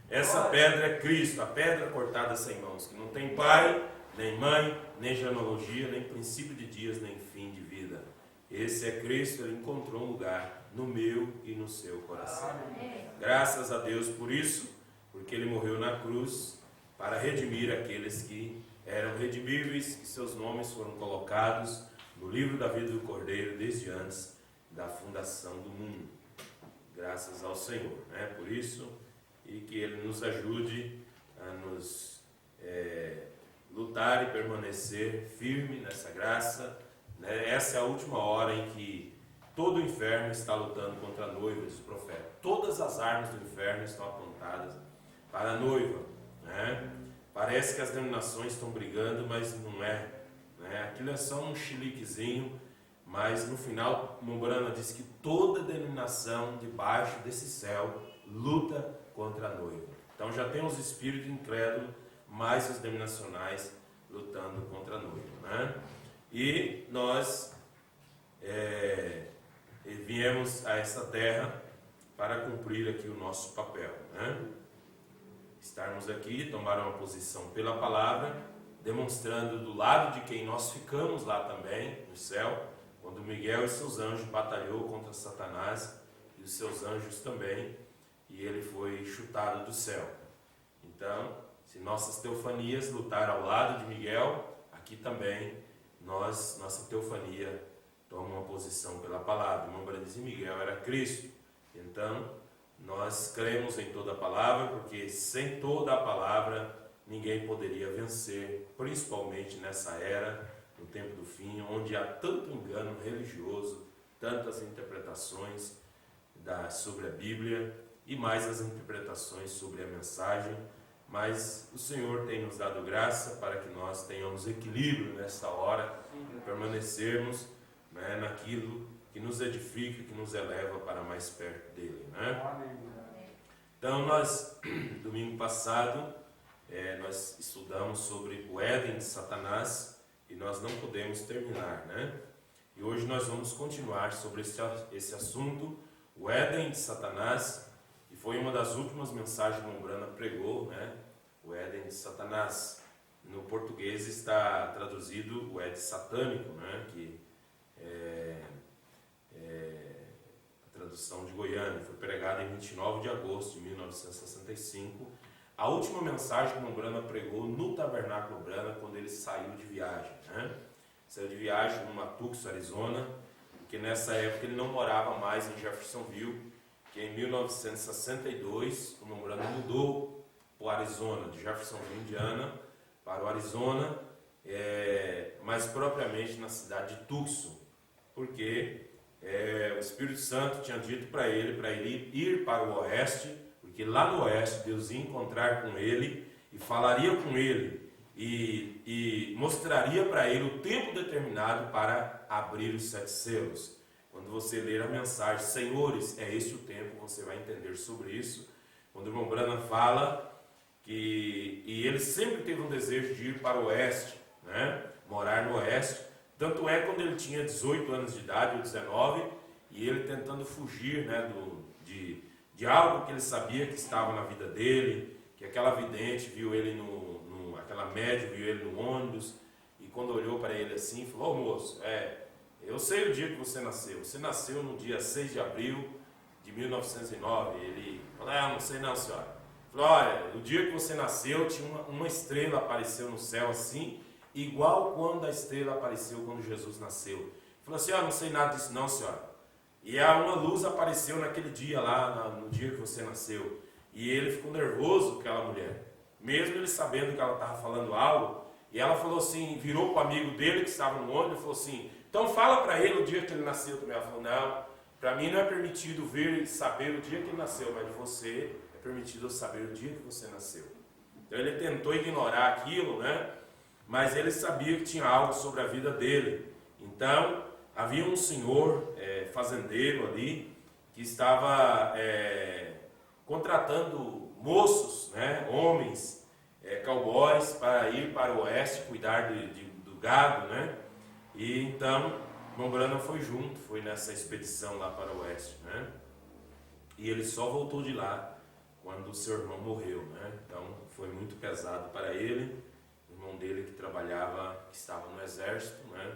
Essa pedra é Cristo, a pedra cortada sem mãos, que não tem pai, nem mãe, nem genealogia, nem princípio de dias, nem fim de vida. Esse é Cristo, ele encontrou um lugar no meu e no seu coração. Graças a Deus por isso, porque ele morreu na cruz para redimir aqueles que eram redimíveis, que seus nomes foram colocados no livro da vida do Cordeiro desde antes da fundação do mundo. Graças ao Senhor, né? Por isso, e que ele nos ajude a nos lutar e permanecer firme nessa graça, né? Essa é a última hora em que todo o inferno está lutando contra a noiva, diz o profeta. Todas as armas do inferno estão apontadas para a noiva, né? Parece que as denominações estão brigando, mas não é, né? Aquilo é só um chiliquezinho, mas no final Mombrana diz que toda denominação debaixo desse céu luta contra a noiva. Então já tem os espíritos incrédulos, mais os denominacionais lutando contra a noiva, né? E nós viemos a essa terra para cumprir aqui o nosso papel, né? Estarmos aqui, tomar uma posição pela palavra, demonstrando do lado de quem nós ficamos lá também, no céu, quando Miguel e seus anjos batalhou contra Satanás e os seus anjos também, e ele foi chutado do céu. Então, se nossas teofanias lutaram ao lado de Miguel, aqui também nossa teofania toma uma posição pela palavra. Irmão Brandes e Miguel era Cristo. Então, nós cremos em toda a palavra, porque sem toda a palavra ninguém poderia vencer, principalmente nessa era, no tempo do fim, onde há tanto engano religioso, tantas interpretações sobre a Bíblia e mais as interpretações sobre a mensagem. Mas o Senhor tem nos dado graça para que nós tenhamos equilíbrio nessa hora, permanecermos, né, naquilo que nos edifica, que nos eleva para mais perto dele, né? Então nós, domingo passado, nós estudamos sobre o Éden de Satanás e nós não podemos terminar, né? E hoje nós vamos continuar sobre esse assunto, o Éden de Satanás, e foi uma das últimas mensagens que Mombrana pregou, né? O Éden de Satanás. No português está traduzido o Éden satânico, né? Que é a tradução de Goiânia. Foi pregada em 29 de agosto de 1965. A última mensagem que Mombrana pregou no Tabernáculo Mombrana, quando ele saiu de viagem, né? Saiu de viagem no Tucson, Arizona, porque nessa época ele não morava mais em Jeffersonville, que em 1962 o Mombrana mudou para o Arizona, de Jeffersonville, Indiana, para o Arizona, mais propriamente na cidade de Tucson, porque o Espírito Santo tinha dito para ele ir para o oeste, porque lá no oeste Deus ia encontrar com ele e falaria com ele e mostraria para ele o tempo determinado para abrir os 7 selos. Quando você ler a mensagem, Senhores, é este o tempo, você vai entender sobre isso. Quando o irmão Branham fala e ele sempre teve um desejo de ir para o oeste, né? Morar no oeste. Tanto é quando ele tinha 18 anos de idade, ou 19, e ele tentando fugir, né, de algo que ele sabia que estava na vida dele, que aquela vidente viu ele aquela médium viu ele no ônibus, e quando olhou para ele assim, falou: "Ô moço, eu sei o dia que você nasceu no dia 6 de abril de 1909, ele falou: "Não sei não, senhora". Falou: "Olha, o dia que você nasceu, tinha uma estrela apareceu no céu assim, igual quando a estrela apareceu quando Jesus nasceu". Falou assim: "Não sei nada disso não, senhora". E uma luz apareceu naquele dia lá, no dia que você nasceu. E ele ficou nervoso com aquela mulher, mesmo ele sabendo que ela estava falando algo. E ela falou assim, virou para o amigo dele que estava no ônibus e falou assim: "Então fala para ele o dia que ele nasceu também". Ela falou: "Não, para mim não é permitido ver e saber o dia que ele nasceu, mas de você é permitido eu saber o dia que você nasceu". Então ele tentou ignorar aquilo, né? Mas ele sabia que tinha algo sobre a vida dele. Então havia um senhor fazendeiro ali que estava contratando moços, né? Homens, cowboys, para ir para o oeste cuidar do gado, né? E então Mombrana foi junto, foi nessa expedição lá para o oeste, né? E ele só voltou de lá quando o seu irmão morreu, né? Então foi muito pesado para ele, o irmão dele que trabalhava, que estava no exército, né?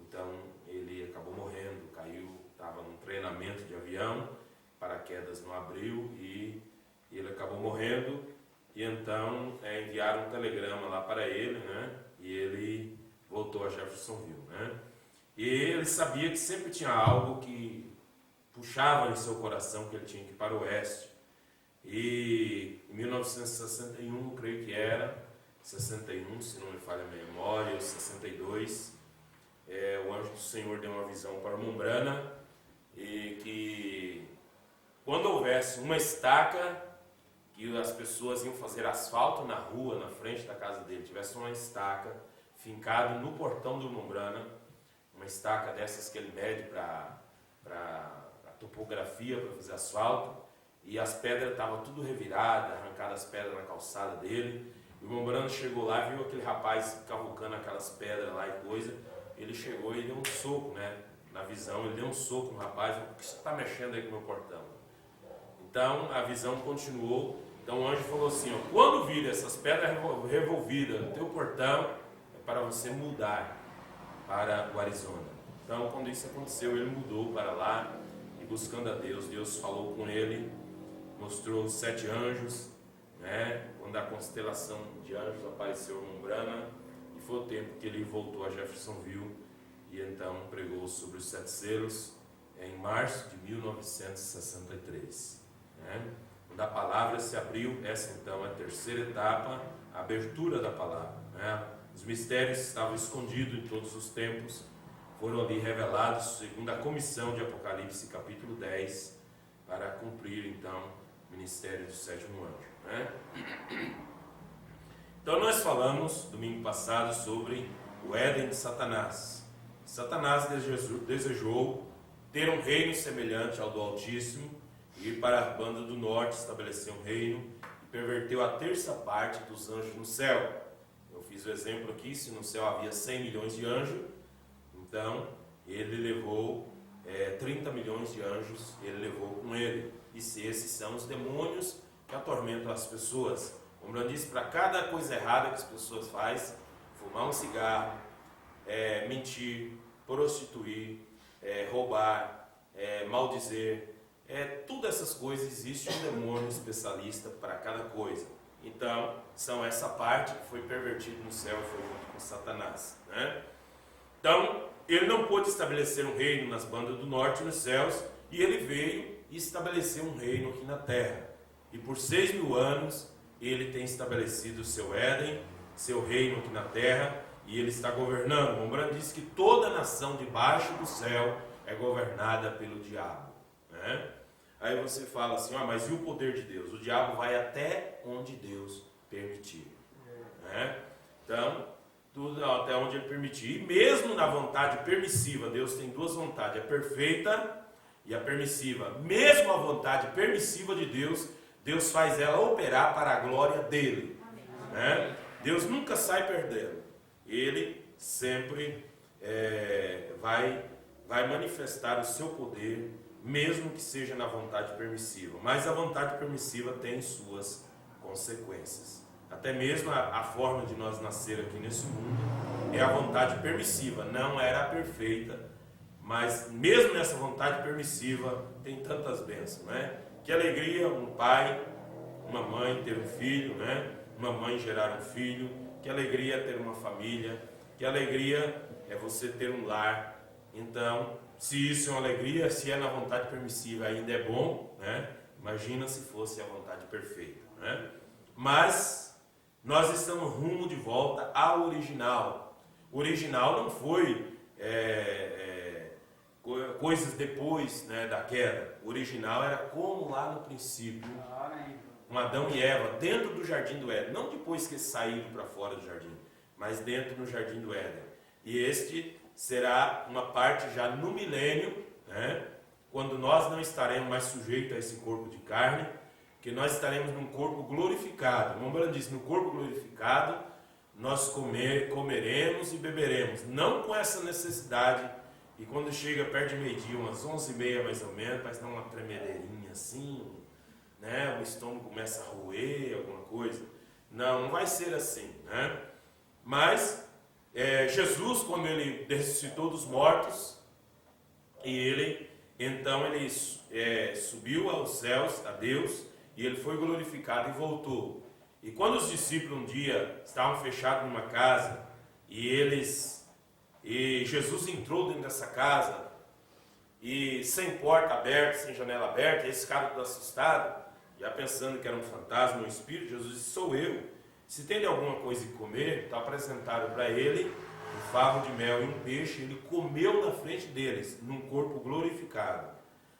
Então ele acabou morrendo, caiu, estava num treinamento de avião, paraquedas não abriu e ele acabou morrendo. E então enviaram um telegrama lá para ele, né? E ele voltou a Jeffersonville, né? E ele sabia que sempre tinha algo que puxava em seu coração, que ele tinha que ir para o oeste. E em 1961, creio que era, 61, se não me falha a memória, 62, o anjo do Senhor deu uma visão para Mombrana, e que quando houvesse uma estaca, que as pessoas iam fazer asfalto na rua, na frente da casa dele, tivesse uma estaca fincada no portão do Mombrana, uma estaca dessas que ele mede para a topografia, para fazer asfalto, e as pedras estavam tudo reviradas, arrancadas as pedras na calçada dele. E o Mombrana chegou lá, viu aquele rapaz cavucando aquelas pedras lá e coisa, ele chegou e deu um soco, né? Na visão, ele deu um soco no rapaz, falou: por que você está mexendo aí com o meu portão? Então a visão continuou. Então o anjo falou assim: ó, quando vir essas pedras revolvidas no teu portão, é para você mudar para o Arizona. Então quando isso aconteceu, ele mudou para lá, e buscando a Deus, Deus falou com ele, mostrou os 7 anjos, né? Quando a constelação de anjos apareceu em Mombrana, e foi o tempo que ele voltou a Jeffersonville, e então pregou sobre os 7 selos em março de 1963, né? Quando a palavra se abriu, essa então é a terceira etapa, a abertura da palavra, né? Os mistérios estavam escondidos em todos os tempos, foram ali revelados segundo a comissão de Apocalipse capítulo 10, para cumprir então o ministério do 7º anjo, né? Então nós falamos domingo passado sobre o Éden de Satanás. Satanás desejou ter um reino semelhante ao do Altíssimo, ir para a banda do norte, estabelecer um reino, e perverteu a terça parte dos anjos no céu. Eu fiz o exemplo aqui: se no céu havia 100 milhões de anjos, então ele levou 30 milhões de anjos, ele levou com ele. E se esses são os demônios que atormentam as pessoas. Como eu disse, para cada coisa errada que as pessoas fazem, fumar um cigarro, mentir, prostituir, roubar, maldizer, todas essas coisas, existe um demônio especialista para cada coisa. Então, são essa parte que foi pervertida no céu, foi junto com Satanás, né? Então, ele não pôde estabelecer um reino nas bandas do norte nos céus, e ele veio e estabeleceu um reino aqui na terra. E por 6.000 anos, ele tem estabelecido o seu Éden, seu reino aqui na terra, e ele está governando. Mombrana diz que toda nação debaixo do céu é governada pelo diabo, né? Aí você fala assim: mas e o poder de Deus? O diabo vai até onde Deus permitir, né? Então, tudo até onde ele permitir. E mesmo na vontade permissiva, Deus tem 2 vontades: a perfeita e a permissiva. Mesmo a vontade permissiva de Deus, Deus faz ela operar para a glória dele, né? Deus nunca sai perdendo. Ele sempre vai manifestar o seu poder, mesmo que seja na vontade permissiva. Mas a vontade permissiva tem suas consequências. Até mesmo a forma de nós nascer aqui nesse mundo é a vontade permissiva, não era a perfeita, mas mesmo nessa vontade permissiva tem tantas bênçãos, né? Que alegria um pai, uma mãe ter um filho, né? Uma mãe gerar um filho, que alegria ter uma família, que alegria é você ter um lar. Então, se isso é uma alegria, se é na vontade permissiva ainda é bom, né? Imagina se fosse a vontade perfeita, né? Mas nós estamos rumo de volta ao original. O original não foi coisas depois, né, da queda. O original era como lá no princípio, com Adão e Eva, dentro do jardim do Éden. Não depois que eles saíram para fora do jardim, mas dentro do jardim do Éden. E este será uma parte já no milênio, né, quando nós não estaremos mais sujeitos a esse corpo de carne, que nós estaremos num corpo glorificado. Mombrana disse: no corpo glorificado nós comeremos e beberemos, não com essa necessidade. E quando chega perto de meio-dia, umas 11h30 mais ou menos, parece dar uma tremedeirinha assim, né, o estômago começa a roer, alguma coisa. Não vai ser assim, né? Mas Jesus, quando ele ressuscitou dos mortos, então ele subiu aos céus, a Deus, e ele foi glorificado e voltou. E quando os discípulos um dia estavam fechados numa casa, e Jesus entrou dentro dessa casa, e sem porta aberta, sem janela aberta, e esse cara todo assustado, já pensando que era um fantasma, um espírito, Jesus disse: sou eu. Se tem alguma coisa que comer, então apresentaram para ele um favo de mel e um peixe. Ele comeu na frente deles, num corpo glorificado,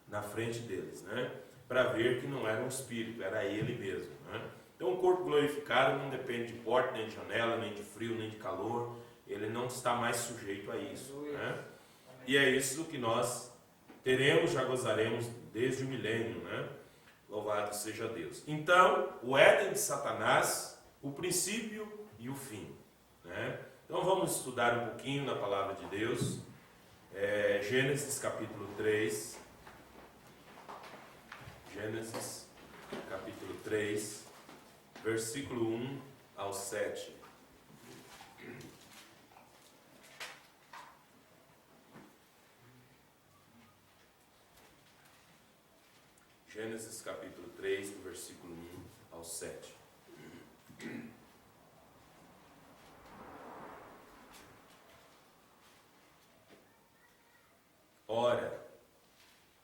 na frente deles, né? Para ver que não era um espírito, era ele mesmo, né? Então, o corpo glorificado não depende de porta, nem de janela, nem de frio, nem de calor. Ele não está mais sujeito a isso, né? E é isso que nós teremos, já gozaremos desde o milênio, né? Louvado seja Deus. Então, o Éden de Satanás, o princípio e o fim, né? Então vamos estudar um pouquinho na palavra de Deus. Gênesis capítulo 3. Gênesis capítulo 3, versículo 1 ao 7. Gênesis capítulo 3, versículo 1 ao 7. Ora,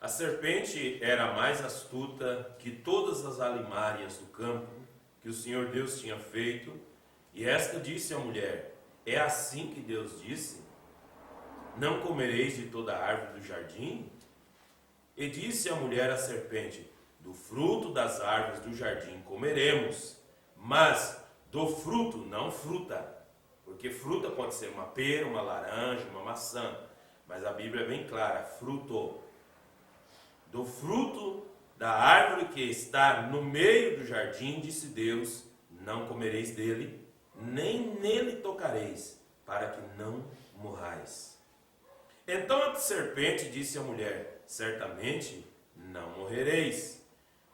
a serpente era mais astuta que todas as alimárias do campo que o Senhor Deus tinha feito, e esta disse à mulher: é assim que Deus disse? Não comereis de toda a árvore do jardim? E disse a mulher à serpente: do fruto das árvores do jardim comeremos, mas do fruto não fruta, porque fruta pode ser uma pera, uma laranja, uma maçã, mas a Bíblia é bem clara: fruto. Do fruto da árvore que está no meio do jardim, disse Deus: não comereis dele, nem nele tocareis, para que não morrais. Então a serpente disse à mulher: certamente não morrereis,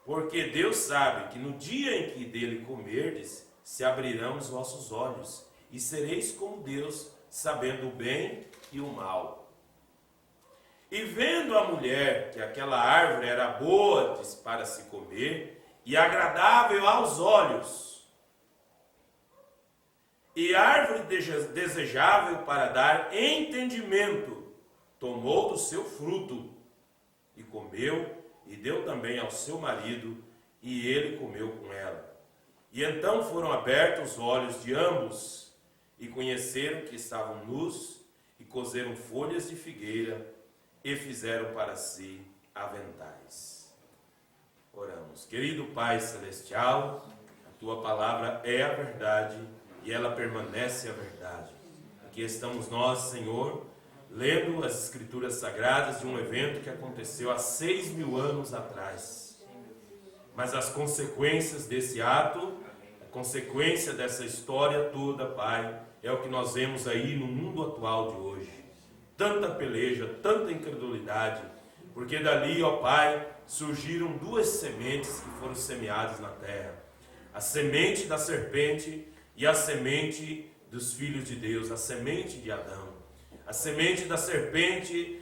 porque Deus sabe que no dia em que dele comerdes, se abrirão os vossos olhos, e sereis como Deus, sabendo o bem e o mal. E vendo a mulher que aquela árvore era boa para se comer, e agradável aos olhos, e árvore desejável para dar entendimento, tomou do seu fruto, e comeu, e deu também ao seu marido, e ele comeu com ela. E então foram abertos os olhos de ambos, e conheceram que estavam nus, e coseram folhas de figueira, e fizeram para si aventais. Oramos. Querido Pai Celestial, a Tua palavra é a verdade, e ela permanece a verdade. Aqui estamos nós, Senhor, lendo as Escrituras Sagradas de um evento que aconteceu há 6.000 anos atrás. Mas as consequências desse ato, a consequência dessa história toda, Pai, é o que nós vemos aí no mundo atual de hoje. Tanta peleja, tanta incredulidade, porque dali, ó Pai, surgiram duas sementes que foram semeadas na terra. A semente da serpente e a semente dos filhos de Deus, a semente de Adão. A semente da serpente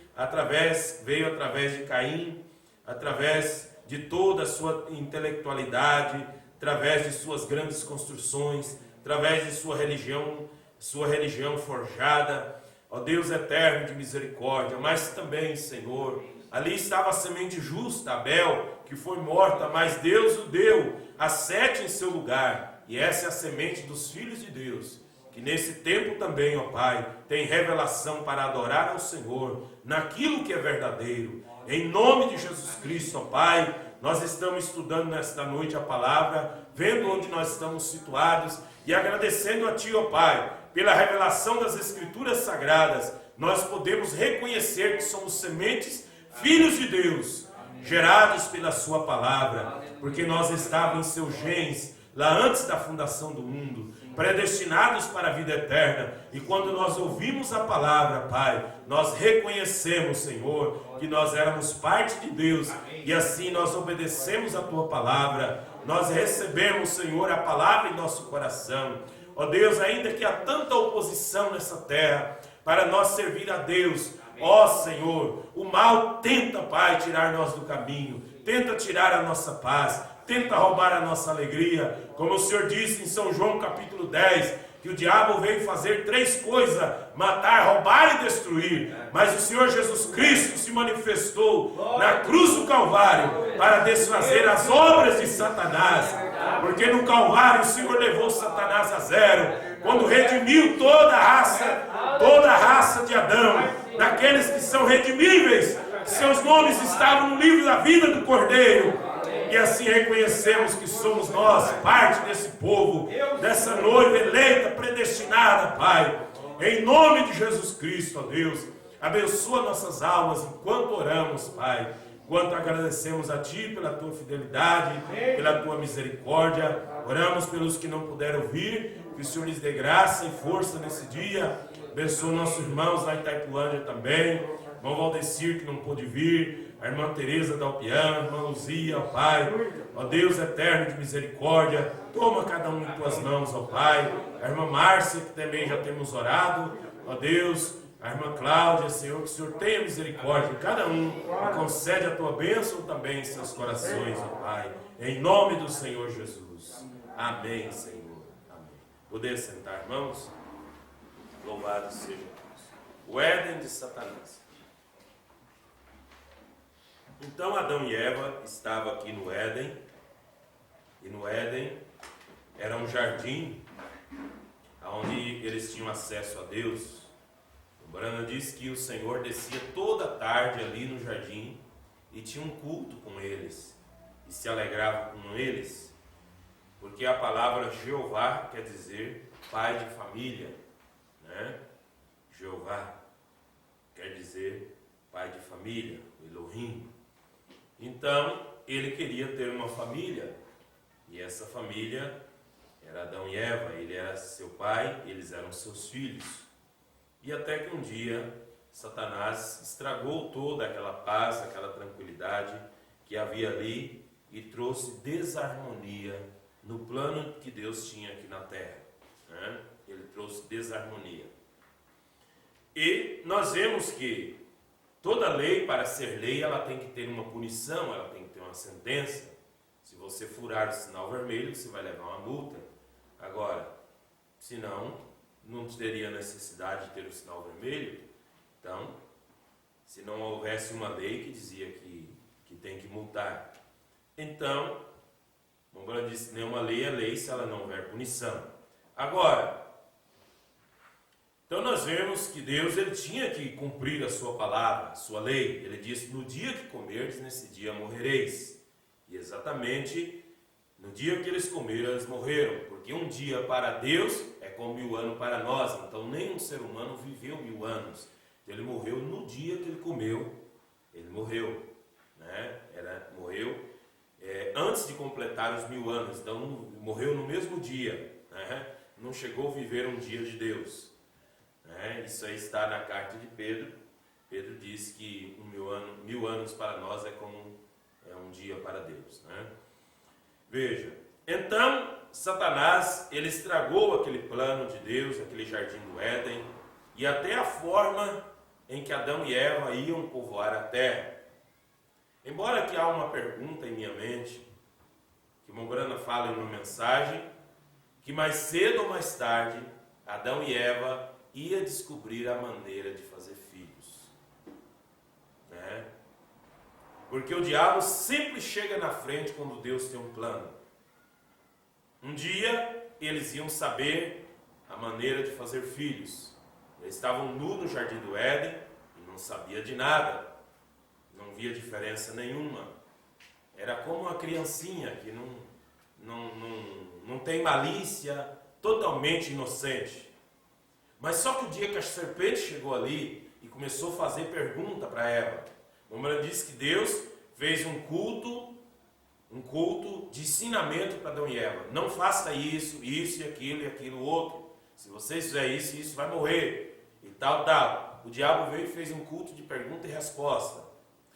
veio através de Caim, através de toda a sua intelectualidade, através de suas grandes construções, através de sua religião forjada, ó Deus eterno de misericórdia. Mas também, Senhor, ali estava a semente justa, Abel, que foi morta, mas Deus o deu a Sete em seu lugar, e essa é a semente dos filhos de Deus, que nesse tempo também, ó Pai, tem revelação para adorar ao Senhor, naquilo que é verdadeiro. Em nome de Jesus Cristo, ó Pai, nós estamos estudando nesta noite a palavra, vendo onde nós estamos situados, e agradecendo a Ti, ó Pai, pela revelação das Escrituras Sagradas. Nós podemos reconhecer que somos sementes, filhos de Deus, gerados pela Sua palavra, porque nós estávamos em seus genes, lá antes da fundação do mundo, predestinados para a vida eterna. E quando nós ouvimos a palavra, Pai, nós reconhecemos, Senhor, que nós éramos parte de Deus, e assim nós obedecemos a Tua palavra, nós recebemos, Senhor, a palavra em nosso coração. Ó Deus, ainda que há tanta oposição nessa terra, para nós servir a Deus, ó Senhor, o mal tenta, Pai, tirar nós do caminho, tenta tirar a nossa paz, tenta roubar a nossa alegria, como o Senhor disse em São João capítulo 10, que o diabo veio fazer 3 coisas, matar, roubar e destruir, mas o Senhor Jesus Cristo se manifestou na cruz do Calvário, para desfazer as obras de Satanás, porque no Calvário o Senhor levou Satanás a zero, quando redimiu toda a raça de Adão, daqueles que são redimíveis, que seus nomes estavam no livro da vida do Cordeiro. E assim reconhecemos que somos nós, parte desse povo, dessa noiva eleita, predestinada, Pai. Em nome de Jesus Cristo, ó Deus, abençoa nossas almas enquanto oramos, Pai. Enquanto agradecemos a Ti pela Tua fidelidade, pela Tua misericórdia. Oramos pelos que não puderam vir, que o Senhor lhes dê graça e força nesse dia. Abençoa nossos irmãos lá em Itaipulândia também. Irmão Valdecir, que não pôde vir, a irmã Tereza da Alpiana, a irmã Luzia, ó Pai, ó Deus eterno de misericórdia, toma cada um em Tuas mãos, ó Pai, a irmã Márcia, que também já temos orado, ó Deus, a irmã Cláudia, Senhor, que o Senhor tenha misericórdia de cada um, e concede a Tua bênção também em seus corações, ó Pai, em nome do Senhor Jesus. Amém, Senhor. Amém. Poder sentar, irmãos? Louvado seja Deus. O Éden de Satanás. Então Adão e Eva estavam aqui no Éden, e no Éden era um jardim onde eles tinham acesso a Deus. O Brana diz que o Senhor descia toda tarde ali no jardim e tinha um culto com eles, e se alegrava com eles, porque a palavra Jeová quer dizer pai de família, né? Jeová quer dizer pai de família, Elohim. Então, ele queria ter uma família, e essa família era Adão e Eva, ele era seu pai, eles eram seus filhos. E até que um dia, Satanás estragou toda aquela paz, aquela tranquilidade que havia ali, e trouxe desarmonia no plano que Deus tinha aqui na terra, né? Ele trouxe desarmonia. E nós vemos que toda lei, para ser lei, ela tem que ter uma punição, ela tem que ter uma sentença. Se você furar o sinal vermelho, você vai levar uma multa. Agora, se não teria necessidade de ter o sinal vermelho. Então, se não houvesse uma lei que dizia que tem que multar. Então, Mombran disse, nenhuma lei é lei se ela não houver punição. Agora, então nós vemos que Deus ele tinha que cumprir a sua palavra, a sua lei. Ele disse, no dia que comerdes, nesse dia morrereis. E exatamente no dia que eles comeram, eles morreram. Porque um dia para Deus é como 1000 anos para nós. Então nenhum ser humano viveu 1000 anos. Ele morreu no dia que ele comeu. Ele morreu, né? Morreu antes de completar os 1000 anos. Então morreu no mesmo dia, né? Não chegou a viver um dia de Deus. Isso aí está na carta de Pedro. Pedro diz que 1000 anos para nós é como um dia para Deus, né? Veja, então Satanás ele estragou aquele plano de Deus, aquele jardim do Éden, e até a forma em que Adão e Eva iam povoar a terra. Embora que há uma pergunta em minha mente, que Mombrana fala em uma mensagem, que mais cedo ou mais tarde Adão e Eva ia descobrir a maneira de fazer filhos, né? Porque o diabo sempre chega na frente quando Deus tem um plano. Um dia eles iam saber a maneira de fazer filhos. Eles estavam nus no jardim do Éden e não sabia de nada, não via diferença nenhuma. Era como uma criancinha que não tem malícia, totalmente inocente. Mas só que o dia que a serpente chegou ali e começou a fazer pergunta para Eva, Mombrana diz que Deus fez um culto um culto de ensinamento para Adão e Eva. Não faça isso, isso e aquilo outro. Se você fizer isso, isso vai morrer. E tal, tal. O diabo veio e fez um culto de pergunta e resposta.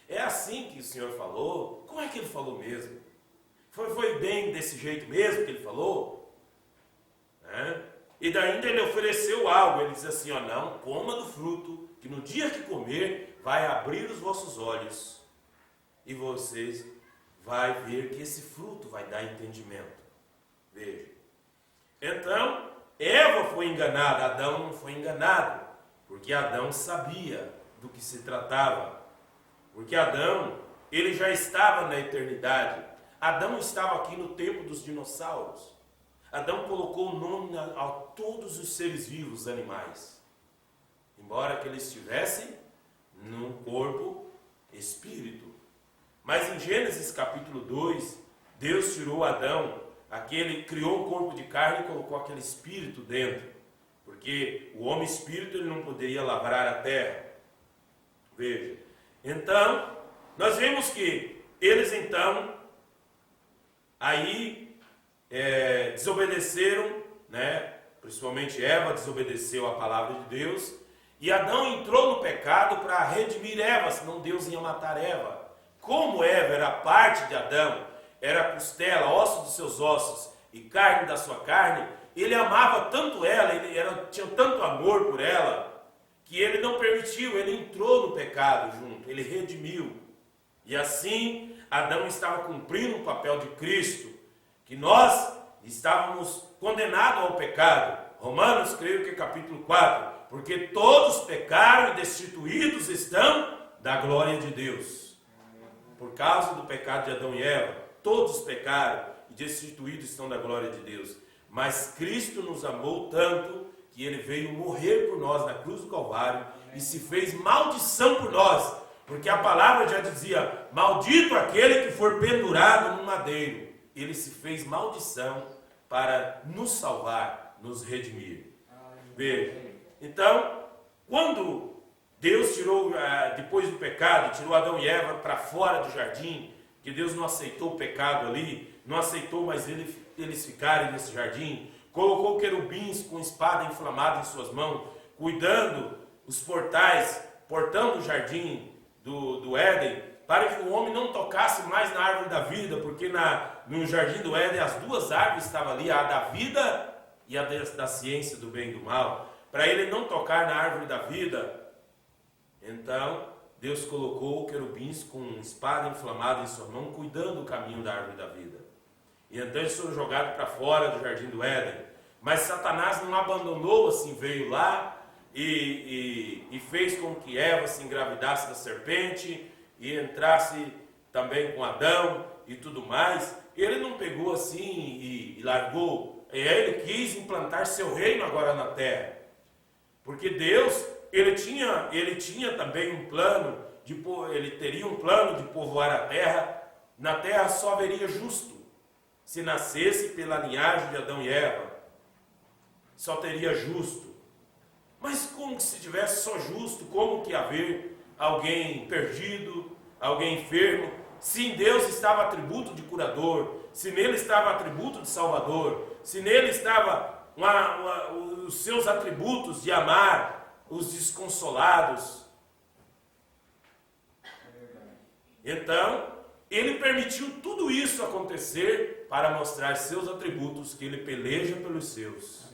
É assim que o Senhor falou? Como é que ele falou mesmo? Foi bem desse jeito mesmo que ele falou? E daí ainda ele ofereceu algo. Ele disse assim, ó, não, coma do fruto, que no dia que comer, vai abrir os vossos olhos. E vocês vai ver que esse fruto vai dar entendimento. Veja. Então, Eva foi enganada, Adão não foi enganado. Porque Adão sabia do que se tratava. Porque Adão, ele já estava na eternidade. Adão estava aqui no tempo dos dinossauros. Adão colocou o nome a todos os seres vivos, animais. Embora que eles estivessem num corpo espírito. Mas em Gênesis capítulo 2, Deus tirou Adão, criou um corpo de carne e colocou aquele espírito dentro. Porque o homem espírito ele não poderia lavrar a terra. Veja. Então, nós vemos que eles então, aí desobedeceram, né? Principalmente Eva desobedeceu a palavra de Deus. E Adão entrou no pecado para redimir Eva, senão Deus ia matar Eva. Como Eva era parte de Adão, era costela, osso dos seus ossos e carne da sua carne, ele amava tanto ela, tinha tanto amor por ela, que ele não permitiu, ele entrou no pecado junto, ele redimiu. E assim, Adão estava cumprindo o papel de Cristo, que nós estávamos condenados ao pecado. Romanos, creio que é capítulo 4, porque todos pecaram e destituídos estão da glória de Deus. Por causa do pecado de Adão e Eva, todos pecaram e destituídos estão da glória de Deus. Mas Cristo nos amou tanto que ele veio morrer por nós na cruz do Calvário e se fez maldição por nós. Porque a palavra já dizia, maldito aquele que for pendurado no madeiro. Ele se fez maldição para nos salvar, nos redimir. Veja. Então, quando Deus tirou, depois do pecado, tirou Adão e Eva para fora do jardim, que Deus não aceitou o pecado ali, não aceitou mais eles ficarem nesse jardim, colocou querubins com espada inflamada em suas mãos, cuidando os portais, portando o jardim do Éden, para que o homem não tocasse mais na árvore da vida, porque no jardim do Éden as duas árvores estavam ali, a da vida e a da ciência do bem e do mal, para ele não tocar na árvore da vida. Então, Deus colocou querubins com espada inflamada em sua mão, cuidando do caminho da árvore da vida. E então eles foram jogados para fora do jardim do Éden. Mas Satanás não abandonou, assim, veio lá e fez com que Eva se engravidasse da serpente e entrasse também com Adão e tudo mais. Ele não pegou assim e largou. Ele quis implantar seu reino agora na terra. Porque Deus, ele tinha também um plano, ele teria um plano de povoar a terra. Na terra só haveria justo. Se nascesse pela linhagem de Adão e Eva, só teria justo. Mas como que se tivesse só justo, como que haver alguém perdido, alguém enfermo? Se em Deus estava atributo de curador, se nele estava atributo de salvador, se nele estava os seus atributos de amar os desconsolados. Então, ele permitiu tudo isso acontecer para mostrar seus atributos, que ele peleja pelos seus.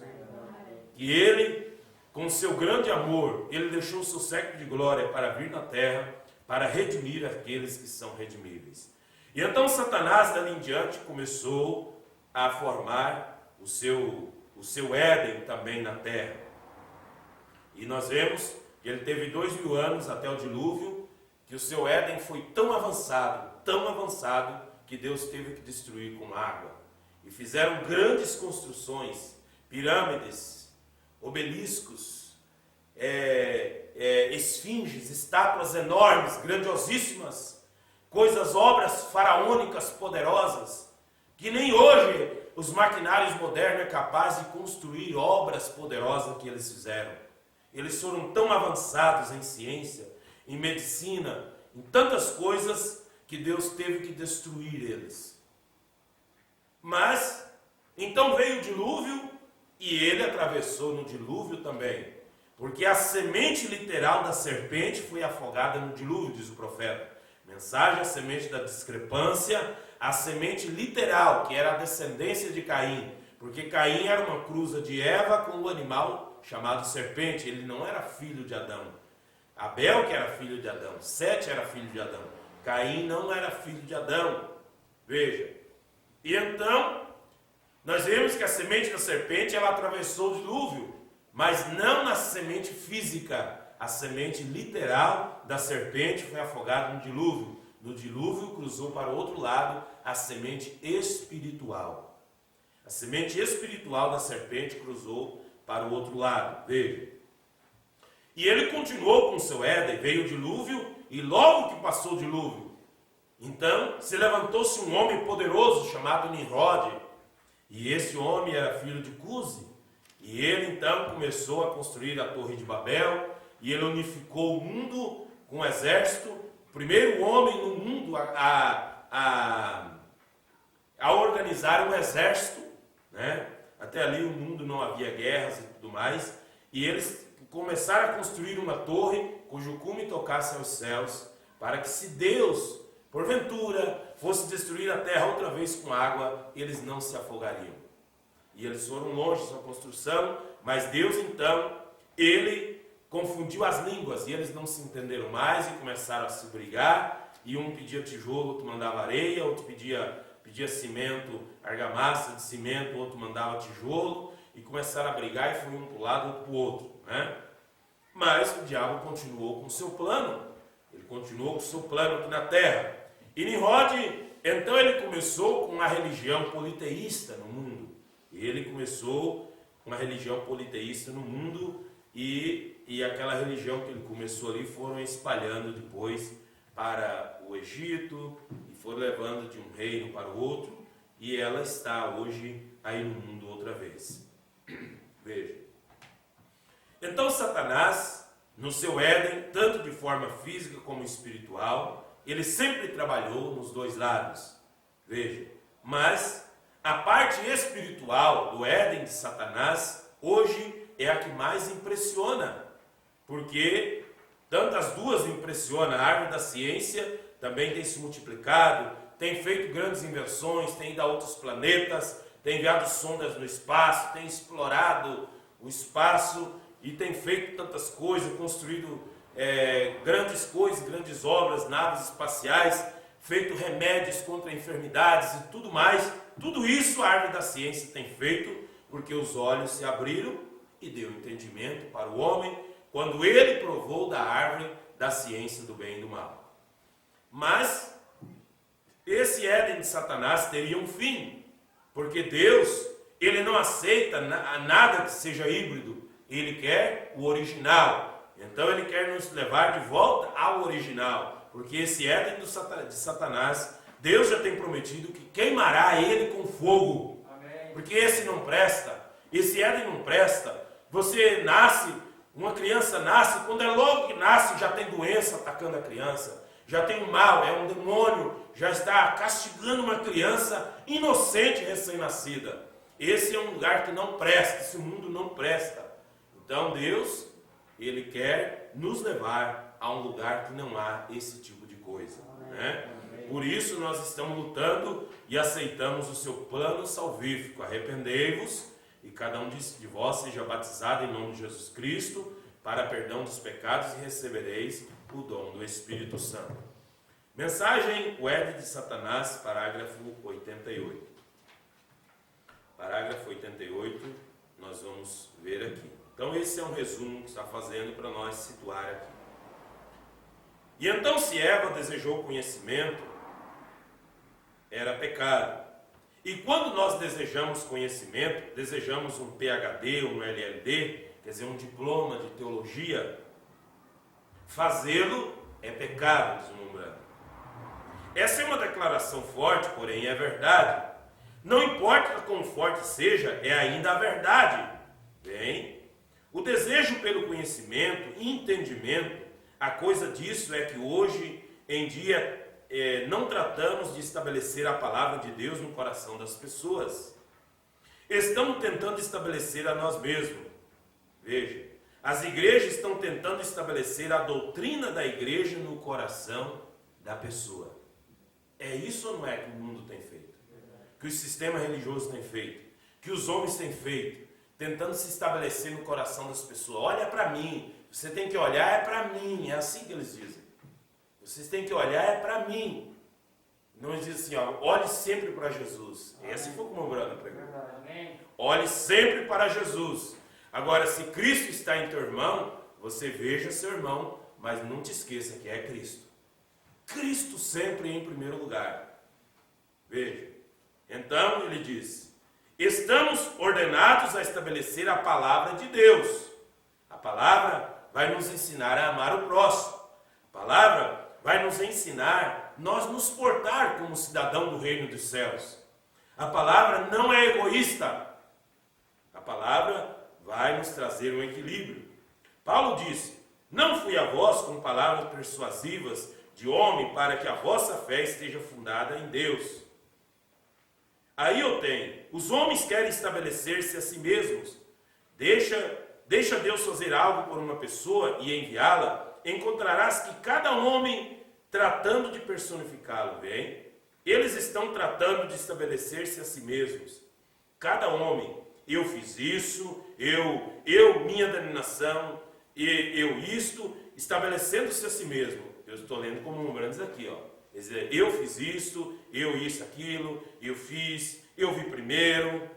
Que ele, com seu grande amor, ele deixou o seu século de glória para vir na terra, para redimir aqueles que são redimíveis. E então Satanás, dali em diante, começou a formar o seu Éden também na terra. E nós vemos que ele teve 2000 anos até o dilúvio, que o seu Éden foi tão avançado, que Deus teve que destruir com água. E fizeram grandes construções, pirâmides, obeliscos, esfinges, estátuas enormes, grandiosíssimas, obras faraônicas poderosas, que nem hoje os maquinários modernos é capaz de construir obras poderosas que eles fizeram. Eles foram tão avançados em ciência, em medicina, em tantas coisas, que Deus teve que destruir eles. Mas, então veio o dilúvio e ele atravessou no dilúvio também. Porque a semente literal da serpente foi afogada no dilúvio, diz o profeta. Mensagem, a semente da discrepância, a semente literal, que era a descendência de Caim. Porque Caim era uma cruza de Eva com o animal chamado serpente. Ele não era filho de Adão. Abel que era filho de Adão. Sete era filho de Adão. Caim não era filho de Adão. Veja. E então, nós vemos que a semente da serpente, ela atravessou o dilúvio. Mas não na semente física. A semente literal da serpente foi afogada no dilúvio. No dilúvio cruzou para o outro lado a semente espiritual. A semente espiritual da serpente cruzou para o outro lado. Veja. E ele continuou com o seu Éden. Veio o dilúvio e logo que passou o dilúvio, então se levantou-se um homem poderoso chamado Nimrod. E esse homem era filho de Cusi. E ele então começou a construir a Torre de Babel. E ele unificou o mundo com um exército. O primeiro homem no mundo a organizar um exército, né? Até ali no mundo não havia guerras e tudo mais. E eles começaram a construir uma torre cujo cume tocasse aos céus, para que se Deus, porventura, fosse destruir a terra outra vez com água, eles não se afogariam. E eles foram longe da sua construção, mas Deus então, ele confundiu as línguas, e eles não se entenderam mais e começaram a se brigar, e um pedia tijolo, outro mandava areia, outro pedia cimento, argamassa de cimento, outro mandava tijolo, e começaram a brigar, e foi um para um lado, outro para o outro, né? Mas o diabo continuou com o seu plano, ele continuou com o seu plano aqui na terra. E Nimrod, então ele começou com uma religião politeísta no mundo. Ele começou com uma religião politeísta no mundo, e aquela religião que ele começou ali foram espalhando depois para o Egito, e foram levando de um reino para o outro, e ela está hoje aí no mundo outra vez. Veja. Então Satanás, no seu Éden, tanto de forma física como espiritual, ele sempre trabalhou nos dois lados. Veja, mas a parte espiritual do Éden de Satanás, hoje é a que mais impressiona, porque tanto as duas impressionam. A árvore da ciência também tem se multiplicado, tem feito grandes invenções, tem ido a outros planetas, tem enviado sondas no espaço, tem explorado o espaço e tem feito tantas coisas, construído grandes coisas, grandes obras, naves espaciais, feito remédios contra enfermidades e tudo mais. Tudo isso a árvore da ciência tem feito, porque os olhos se abriram e deu entendimento para o homem, quando ele provou da árvore da ciência do bem e do mal. Mas esse Éden de Satanás teria um fim, porque Deus, ele não aceita nada que seja híbrido, ele quer o original. Então ele quer nos levar de volta ao original, porque esse Éden de Satanás, Deus já tem prometido que queimará ele com fogo. Amém. Porque esse não presta, esse Éden não presta. Você nasce, uma criança nasce, quando é logo que nasce já tem doença atacando a criança, já tem um mal, é um demônio, já está castigando uma criança inocente recém-nascida. Esse é um lugar que não presta, esse mundo não presta. Então Deus, ele quer nos levar a um lugar que não há esse tipo de coisa, né? Por isso nós estamos lutando e aceitamos o seu plano salvífico. Arrependei-vos e cada um de vós seja batizado em nome de Jesus Cristo para perdão dos pecados e recebereis o dom do Espírito Santo. Mensagem, o Éden de Satanás, parágrafo 88. Parágrafo 88, nós vamos ver aqui. Então esse é um resumo que está fazendo para nós situar aqui. E então se Eva desejou conhecimento, era pecado. E quando nós desejamos conhecimento, desejamos um PhD, um LLD, quer dizer, um diploma de teologia, fazê-lo é pecado, diz o Umbrano. Essa é uma declaração forte, porém é verdade. Não importa quão forte seja, é ainda a verdade. Bem, o desejo pelo conhecimento e entendimento, a coisa disso é que hoje em dia não tratamos de estabelecer a palavra de Deus no coração das pessoas. Estamos tentando estabelecer a nós mesmos. Veja, as igrejas estão tentando estabelecer a doutrina da igreja no coração da pessoa. É isso ou não é que o mundo tem feito? Que o sistema religioso tem feito? Que os homens têm feito? Tentando se estabelecer no coração das pessoas. Olha para mim. Você tem que olhar é para mim. É assim que eles dizem. Vocês têm que olhar é para mim. Não diz assim, ó, olhe sempre para Jesus. É assim que foi como o Brano pregou. Olhe sempre para Jesus. Agora, se Cristo está em teu irmão, você veja seu irmão, mas não te esqueça que é Cristo. Cristo sempre em primeiro lugar. Veja. Então ele diz: estamos ordenados a estabelecer a palavra de Deus. A palavra vai nos ensinar a amar o próximo. A palavra vai nos ensinar nós nos portar como cidadão do reino dos céus. A palavra não é egoísta. A palavra vai nos trazer um equilíbrio. Paulo disse: não fui a vós com palavras persuasivas de homem para que a vossa fé esteja fundada em Deus. Aí eu tenho, os homens querem estabelecer-se a si mesmos. Deixa Deus fazer algo por uma pessoa e enviá-la, encontrarás que cada homem tratando de personificá-lo, bem? Eles estão tratando de estabelecer-se a si mesmos. Cada homem, eu fiz isso, minha denominação, eu isto, estabelecendo-se a si mesmo. Eu estou lendo como um grandes aqui, ó. Eu fiz isto, eu isso, aquilo, eu fiz, eu vi primeiro.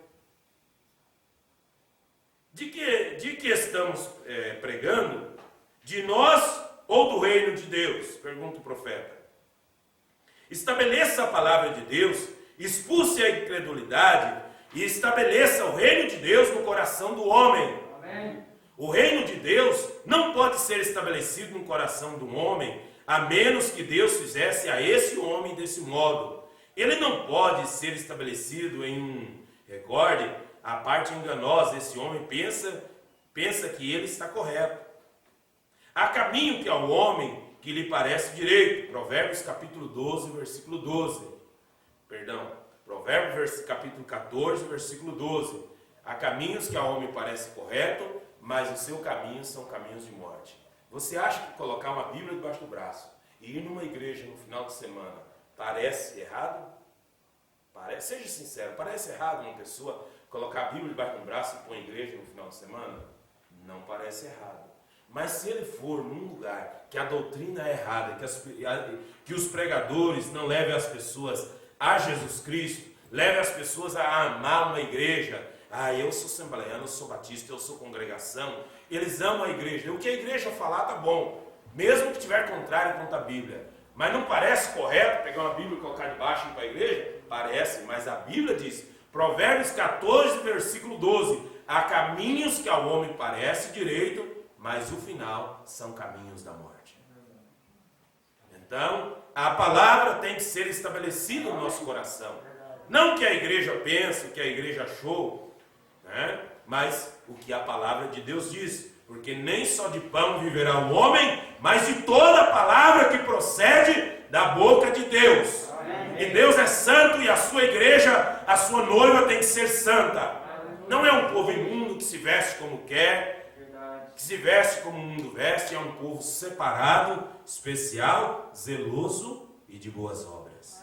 De que estamos pregando? De nós ou do reino de Deus? Pergunta o profeta. Estabeleça a palavra de Deus, expulse a incredulidade e estabeleça o reino de Deus no coração do homem. Amém. O reino de Deus não pode ser estabelecido no coração do homem a menos que Deus fizesse a esse homem desse modo. Ele não pode ser estabelecido recorde, a parte enganosa, esse homem pensa que ele está correto. Há caminho que ao homem que lhe parece direito. Provérbios capítulo 12, versículo 12. Provérbios capítulo 14, versículo 12. Há caminhos que ao homem parece correto, mas os seus caminhos são caminhos de morte. Você acha que colocar uma Bíblia debaixo do braço e ir numa igreja no final de semana parece errado? Seja sincero, parece errado uma pessoa colocar a Bíblia debaixo do braço e pôr a igreja no final de semana? Não parece errado. Mas se ele for num lugar que a doutrina é errada, que os pregadores não levem as pessoas a Jesus Cristo, levem as pessoas a amar uma igreja, eu sou assembleiano, eu sou batista, eu sou congregação, eles amam a igreja, o que a igreja falar tá bom, mesmo que tiver contrário contra a Bíblia, mas não parece correto pegar uma Bíblia e colocar debaixo para a igreja? Parece, mas a Bíblia diz, Provérbios 14, versículo 12, há caminhos que ao homem parece direito, mas o final são caminhos da morte. Então, a palavra tem que ser estabelecida no nosso coração. Não que a igreja pense, o que a igreja achou, né? Mas o que a palavra de Deus diz. Porque nem só de pão viverá o homem, mas de toda a palavra que procede da boca de Deus. Amém. E Deus é santo e a sua igreja, a sua noiva tem que ser santa. Não é um povo imundo que se veste como quer, que se veste como o mundo veste, é um povo separado, especial, zeloso e de boas obras.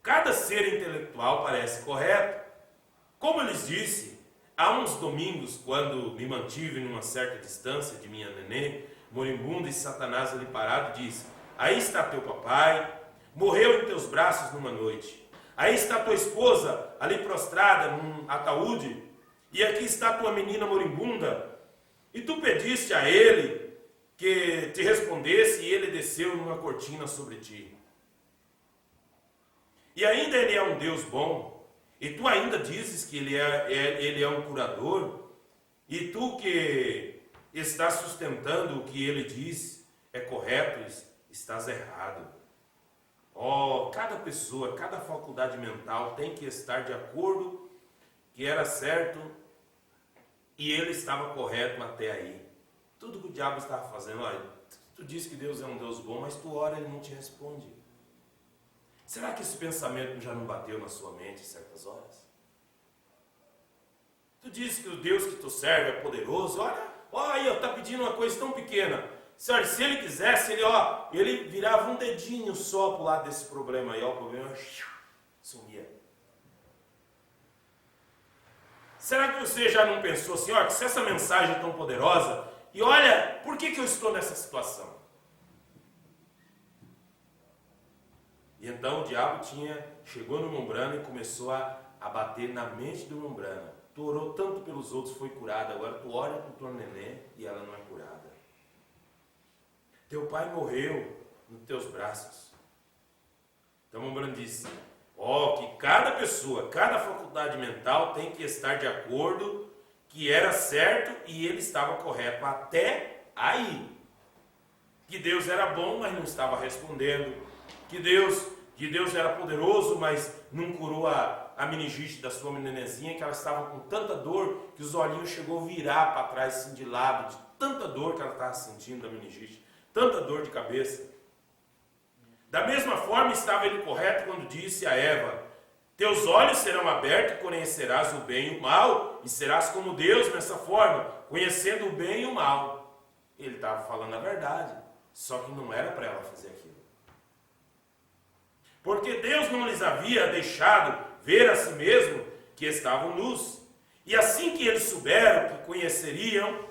Cada ser intelectual parece correto. Como eu lhes disse, há uns domingos, quando me mantive numa certa distância de minha nenê, moribunda e Satanás ali parado, disse: aí está teu papai, morreu em teus braços numa noite. Aí está tua esposa ali prostrada num ataúde, e aqui está tua menina moribunda, e tu pediste a ele que te respondesse, e ele desceu numa cortina sobre ti. E ainda ele é um Deus bom, e tu ainda dizes que ele é um curador, e tu que estás sustentando o que ele diz é correto, estás errado. Cada pessoa, cada faculdade mental tem que estar de acordo que era certo e ele estava correto até aí. Tudo que o diabo estava fazendo, Tu diz que Deus é um Deus bom, mas tu ora e Ele não te responde. Será que esse pensamento já não bateu na sua mente em certas horas? Tu diz que o Deus que tu serve é poderoso. Olha aí, está pedindo uma coisa tão pequena. Senhor, se Ele quisesse, ele virava um dedinho só para o lado desse problema aí. O problema sumia. Será que você já não pensou assim, que se essa mensagem é tão poderosa, e olha, por que eu estou nessa situação? E então o diabo chegou no Mombrana e começou a bater na mente do Mombrana. Tu orou tanto pelos outros, foi curada, agora tu ora para tua neném e ela não é curada. Teu pai morreu nos teus braços. Então Mombrana disse, que cada pessoa, cada faculdade mental tem que estar de acordo que era certo e ele estava correto até aí. Que Deus era bom, mas não estava respondendo. Que Deus era poderoso, mas não curou a meningite da sua nenenzinha, que ela estava com tanta dor que os olhinhos chegou a virar para trás, assim, de lado, de tanta dor que ela estava sentindo da meningite, tanta dor de cabeça. Da mesma forma estava ele correto quando disse a Eva, teus olhos serão abertos e conhecerás o bem e o mal, e serás como Deus nessa forma, conhecendo o bem e o mal. Ele estava falando a verdade, só que não era para ela fazer aquilo. Porque Deus não lhes havia deixado ver a si mesmo que estavam nus. E assim que eles souberam que conheceriam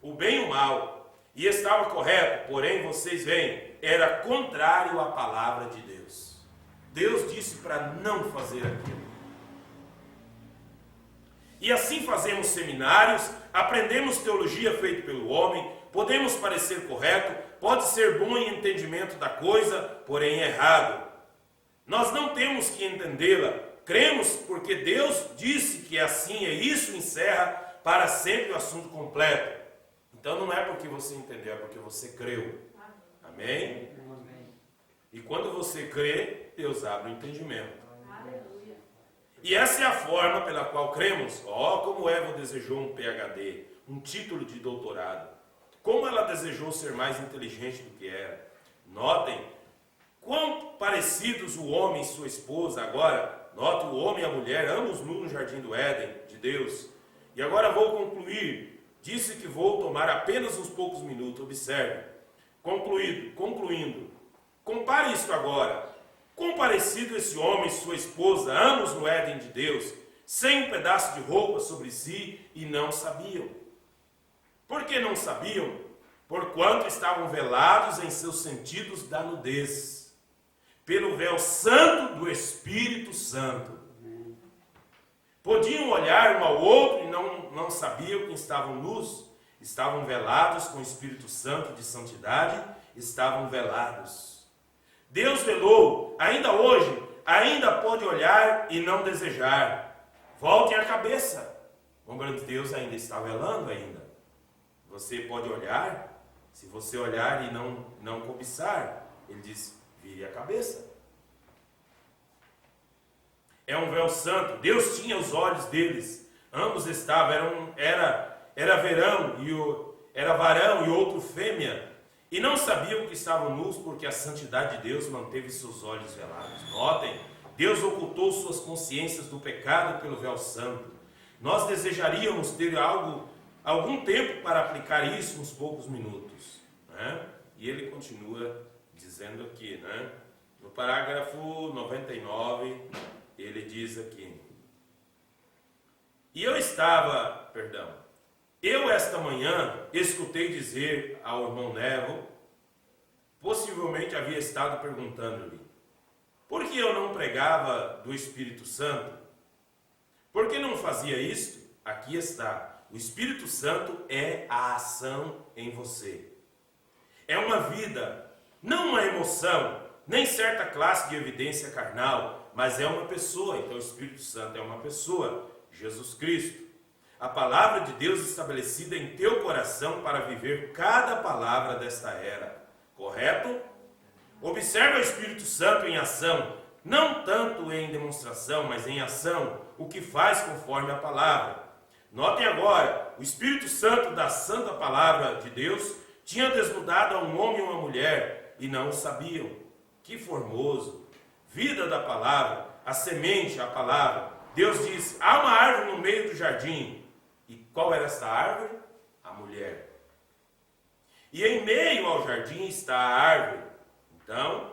o bem e o mal, e estava correto, porém vocês veem, era contrário à palavra de Deus. Deus disse para não fazer aquilo. E assim fazemos seminários, aprendemos teologia feita pelo homem, podemos parecer correto, pode ser bom em entendimento da coisa, porém errado. Nós não temos que entendê-la, cremos porque Deus disse que é assim, e isso encerra para sempre o assunto completo. Então não é porque você entendeu, é porque você creu. Amém? Amém? E quando você crê, Deus abre o entendimento. Aleluia. E essa é a forma pela qual cremos. Como Eva desejou um PhD, um título de doutorado. Como ela desejou ser mais inteligente do que era. Notem quão parecidos o homem e sua esposa agora. Nota o homem e a mulher, ambos nus no jardim do Éden, de Deus. E agora vou concluir. Disse que vou tomar apenas uns poucos minutos. Observe. Concluindo. Compare isso agora. Quão parecido esse homem e sua esposa, ambos no Éden de Deus, sem um pedaço de roupa sobre si, e não sabiam. Por que não sabiam? Porquanto estavam velados em seus sentidos da nudez, pelo véu santo do Espírito Santo. Podiam olhar um ao outro e não sabiam que estavam nus, estavam velados com o Espírito Santo de santidade, estavam velados. Deus velou, ainda hoje, ainda pode olhar e não desejar. Voltem a cabeça. O grande Deus ainda está velando ainda. Você pode olhar, se você olhar e não cobiçar, ele diz, vire a cabeça. É um véu santo. Deus tinha os olhos deles. Ambos estavam, era varão e outro fêmea. E não sabiam que estavam nus, porque a santidade de Deus manteve seus olhos velados. Notem, Deus ocultou suas consciências do pecado pelo véu santo. Nós desejaríamos ter algum tempo para aplicar isso, uns poucos minutos. Né? E ele continua dizendo aqui, né? No parágrafo 99, ele diz aqui. Eu esta manhã escutei dizer ao irmão Nevo, possivelmente havia estado perguntando-lhe, por que eu não pregava do Espírito Santo? Por que não fazia isto? Aqui está, o Espírito Santo é a ação em você. É uma vida, não uma emoção, nem certa classe de evidência carnal, mas é uma pessoa. Então o Espírito Santo é uma pessoa, Jesus Cristo. A palavra de Deus estabelecida em teu coração para viver cada palavra desta era. Correto? Observa o Espírito Santo em ação, não tanto em demonstração, mas em ação, o que faz conforme a palavra. Notem agora, o Espírito Santo da santa palavra de Deus Tinha desnudado a um homem e uma mulher, e não o sabiam. Que formoso! Vida da palavra, a semente, a palavra. Deus disse, há uma árvore no meio do jardim. E qual era essa árvore? A mulher. E em meio ao jardim está a árvore. Então,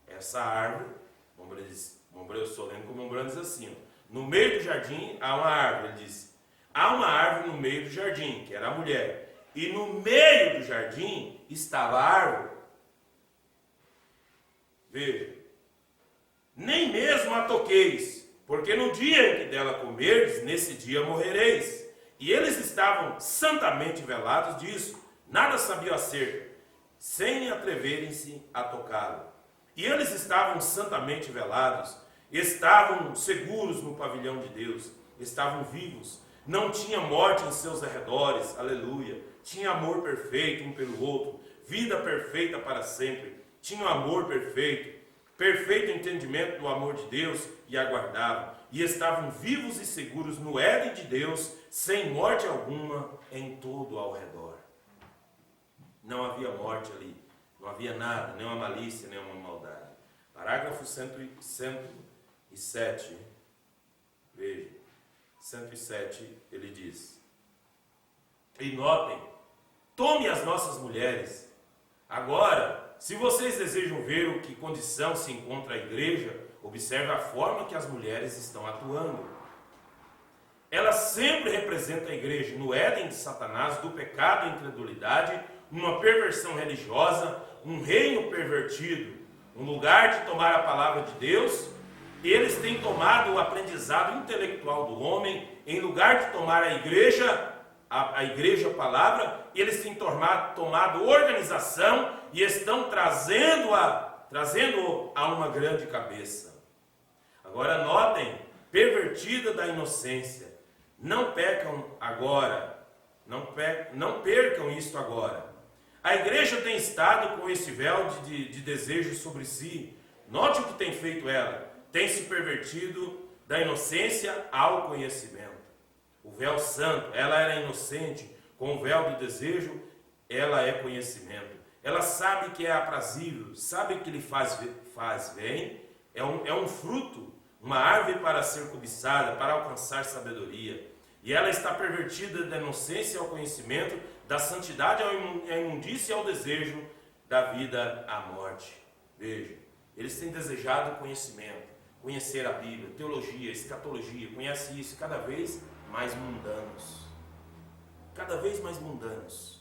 essa árvore, eu estou lendo como Mombrano diz assim, ó, no meio do jardim há uma árvore. Ele diz, há uma árvore no meio do jardim, que era a mulher. E no meio do jardim estava a árvore. Veja, nem mesmo a toqueis, porque no dia em que dela comerdes, nesse dia morrereis. E eles estavam santamente velados disso, nada sabiam acerca, sem atreverem-se a tocá-lo. E eles estavam santamente velados, estavam seguros no pavilhão de Deus, estavam vivos, não tinha morte em seus arredores, aleluia, tinha amor perfeito um pelo outro, vida perfeita para sempre, tinha amor perfeito, perfeito entendimento do amor de Deus e aguardavam, e estavam vivos e seguros no Éden de Deus, sem morte alguma em todo ao redor. Não havia morte ali, não havia nada, nenhuma malícia, nenhuma maldade. Parágrafo 107, veja, 107, ele diz, e notem, tome as nossas mulheres. Agora, se vocês desejam ver o que condição se encontra a igreja, observe a forma que as mulheres estão atuando. Ela sempre representa a igreja no Éden de Satanás, do pecado e incredulidade, uma perversão religiosa, um reino pervertido, um lugar de tomar a palavra de Deus. Eles têm tomado o aprendizado intelectual do homem, em lugar de tomar a igreja, a palavra, eles têm tomado organização e estão trazendo-a a uma grande cabeça. Agora notem, pervertida da inocência, não pecam agora, não percam isto agora. A igreja tem estado com esse véu de desejo sobre si. Note o que tem feito ela. Tem se pervertido da inocência ao conhecimento. O véu santo, ela era inocente, com o véu do desejo, ela é conhecimento. Ela sabe que é aprazível, sabe que lhe faz bem, é um fruto, uma árvore para ser cobiçada, para alcançar sabedoria. E ela está pervertida da inocência ao conhecimento, da santidade à imundícia e ao desejo, da vida à morte. Veja, eles têm desejado conhecimento, conhecer a Bíblia, teologia, escatologia, conhece isso, cada vez mais mundanos. Cada vez mais mundanos.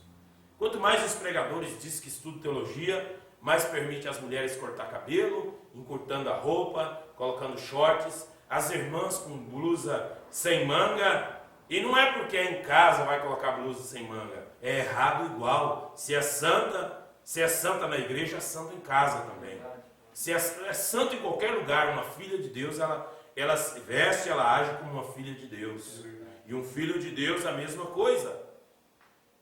Quanto mais os pregadores dizem que estudam teologia, mais permite às mulheres cortar cabelo, encurtando a roupa, colocando shorts, as irmãs com blusa sem manga. E não é porque é em casa vai colocar blusa sem manga. É errado igual. Se é santa na igreja, é santa em casa também. Se é santa em qualquer lugar, uma filha de Deus, ela se veste, ela age como uma filha de Deus. E um filho de Deus a mesma coisa.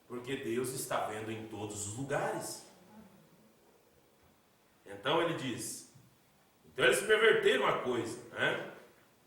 Porque Deus está vendo em todos os lugares. Então ele diz. Então eles perverteram a coisa, né?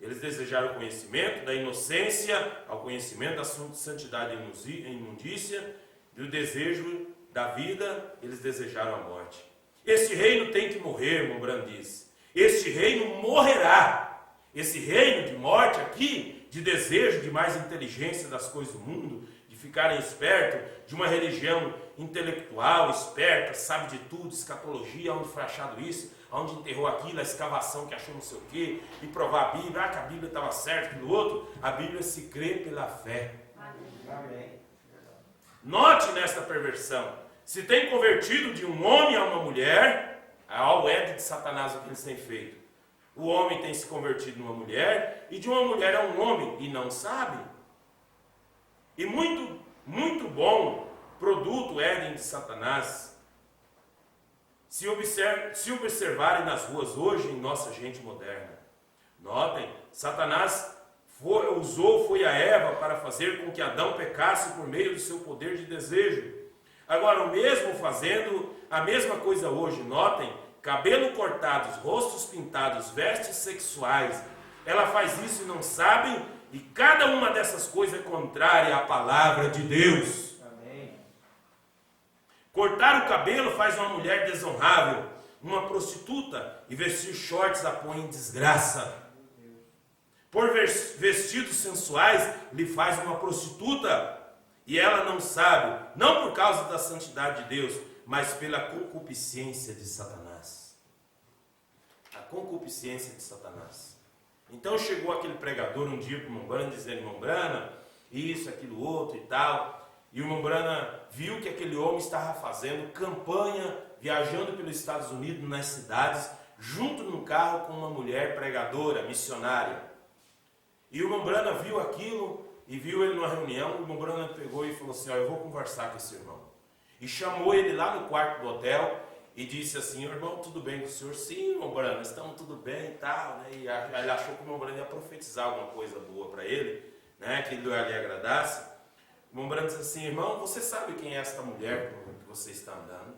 Eles desejaram o conhecimento, da inocência ao conhecimento, da santidade e imundícia, do desejo da vida, eles desejaram a morte. Este reino tem que morrer, Mombrano diz. Este reino morrerá. Esse reino de morte aqui, de desejo de mais inteligência das coisas do mundo, de ficarem espertos, de uma religião intelectual, esperta, sabe de tudo, escatologia, onde foi achado isso, onde enterrou aquilo, a escavação que achou não sei o quê, e provar a Bíblia, que a Bíblia estava certa, aquilo outro. A Bíblia se crê pela fé. Amém. Note nesta perversão, se tem convertido de um homem a uma mulher, ao Éden de Satanás o que eles têm feito. O homem tem se convertido numa mulher, e de uma mulher a um homem, e não sabe. E muito, muito bom produto Éden de Satanás. Se observarem nas ruas hoje em nossa gente moderna, notem, Satanás foi a Eva para fazer com que Adão pecasse por meio do seu poder de desejo. Agora, o mesmo fazendo a mesma coisa hoje, notem, cabelo cortados, rostos pintados, vestes sexuais, ela faz isso e não sabe, e cada uma dessas coisas é contrária à palavra de Deus. Amém. Cortar o cabelo faz uma mulher desonrável. Uma prostituta, e vestir shorts a põe em desgraça. Por vestidos sensuais lhe faz uma prostituta, e ela não sabe, não por causa da santidade de Deus, mas pela concupiscência de Satanás. A concupiscência de Satanás. Então chegou aquele pregador um dia para o irmão Brana, dizendo: irmão Brana, isso, aquilo, outro e tal. E o irmão Brana viu que aquele homem estava fazendo campanha, viajando pelos Estados Unidos, nas cidades, junto no carro com uma mulher pregadora, missionária. E o irmão Brana viu aquilo, e viu ele numa reunião. O irmão Brana pegou e falou assim: eu vou conversar com esse irmão. E chamou ele lá no quarto do hotel, e disse assim: irmão, tudo bem com o senhor? Sim, irmão Brana, estamos tudo bem e tal, né? E ele achou que o irmão Brana ia profetizar alguma coisa boa para ele, né? Que ele lhe agradasse. O irmão Brana disse assim: irmão, você sabe quem é esta mulher que você está andando?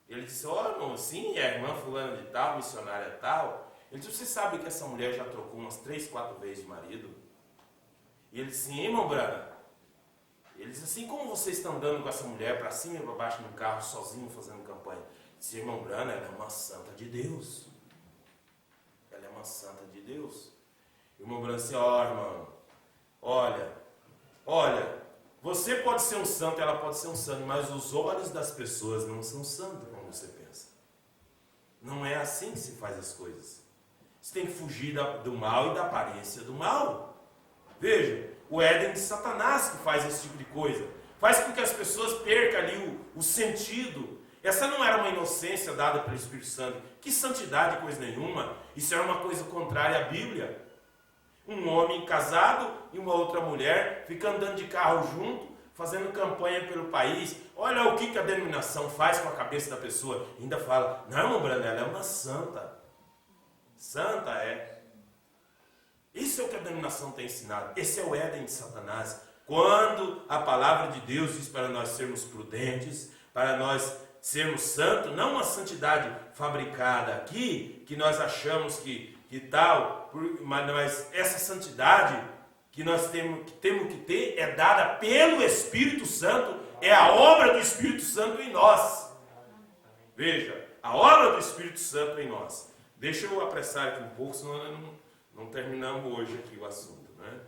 Ele disse: irmão, sim, é a irmã fulana de tal, missionária tal. Ele disse: você sabe que essa mulher já trocou umas 3, 4 vezes de marido? E ele disse: sim, irmão Brana. Ele disse assim: como você está andando com essa mulher para cima e para baixo no carro, sozinho, fazendo campanha? Ele disse: irmão Brana, ela é uma santa de Deus. Ela é uma santa de Deus. E o irmão Brana disse: irmão, olha, você pode ser um santo, ela pode ser um santo, mas os olhos das pessoas não são santos como você pensa. Não é assim que se faz as coisas. Você tem que fugir do mal e da aparência do mal. Veja, o Éden de Satanás que faz esse tipo de coisa. Faz com que as pessoas percam ali o sentido. Essa não era uma inocência dada pelo Espírito Santo. Que santidade, coisa nenhuma. Isso era uma coisa contrária à Bíblia. Um homem casado e uma outra mulher ficam andando de carro junto, fazendo campanha pelo país. Olha o que a denominação faz com a cabeça da pessoa. E ainda fala: não, irmão Brana, ela é uma santa. Santa é. Isso é o que a denominação tem ensinado. Esse é o Éden de Satanás. Quando a palavra de Deus diz para nós sermos prudentes, para nós sermos santos, não uma santidade fabricada aqui, que nós achamos que tal, mas essa santidade que nós temos que ter é dada pelo Espírito Santo, é a obra do Espírito Santo em nós. Veja, a obra do Espírito Santo em nós. Deixa eu apressar aqui um pouco, senão nós não terminamos hoje aqui o assunto, né?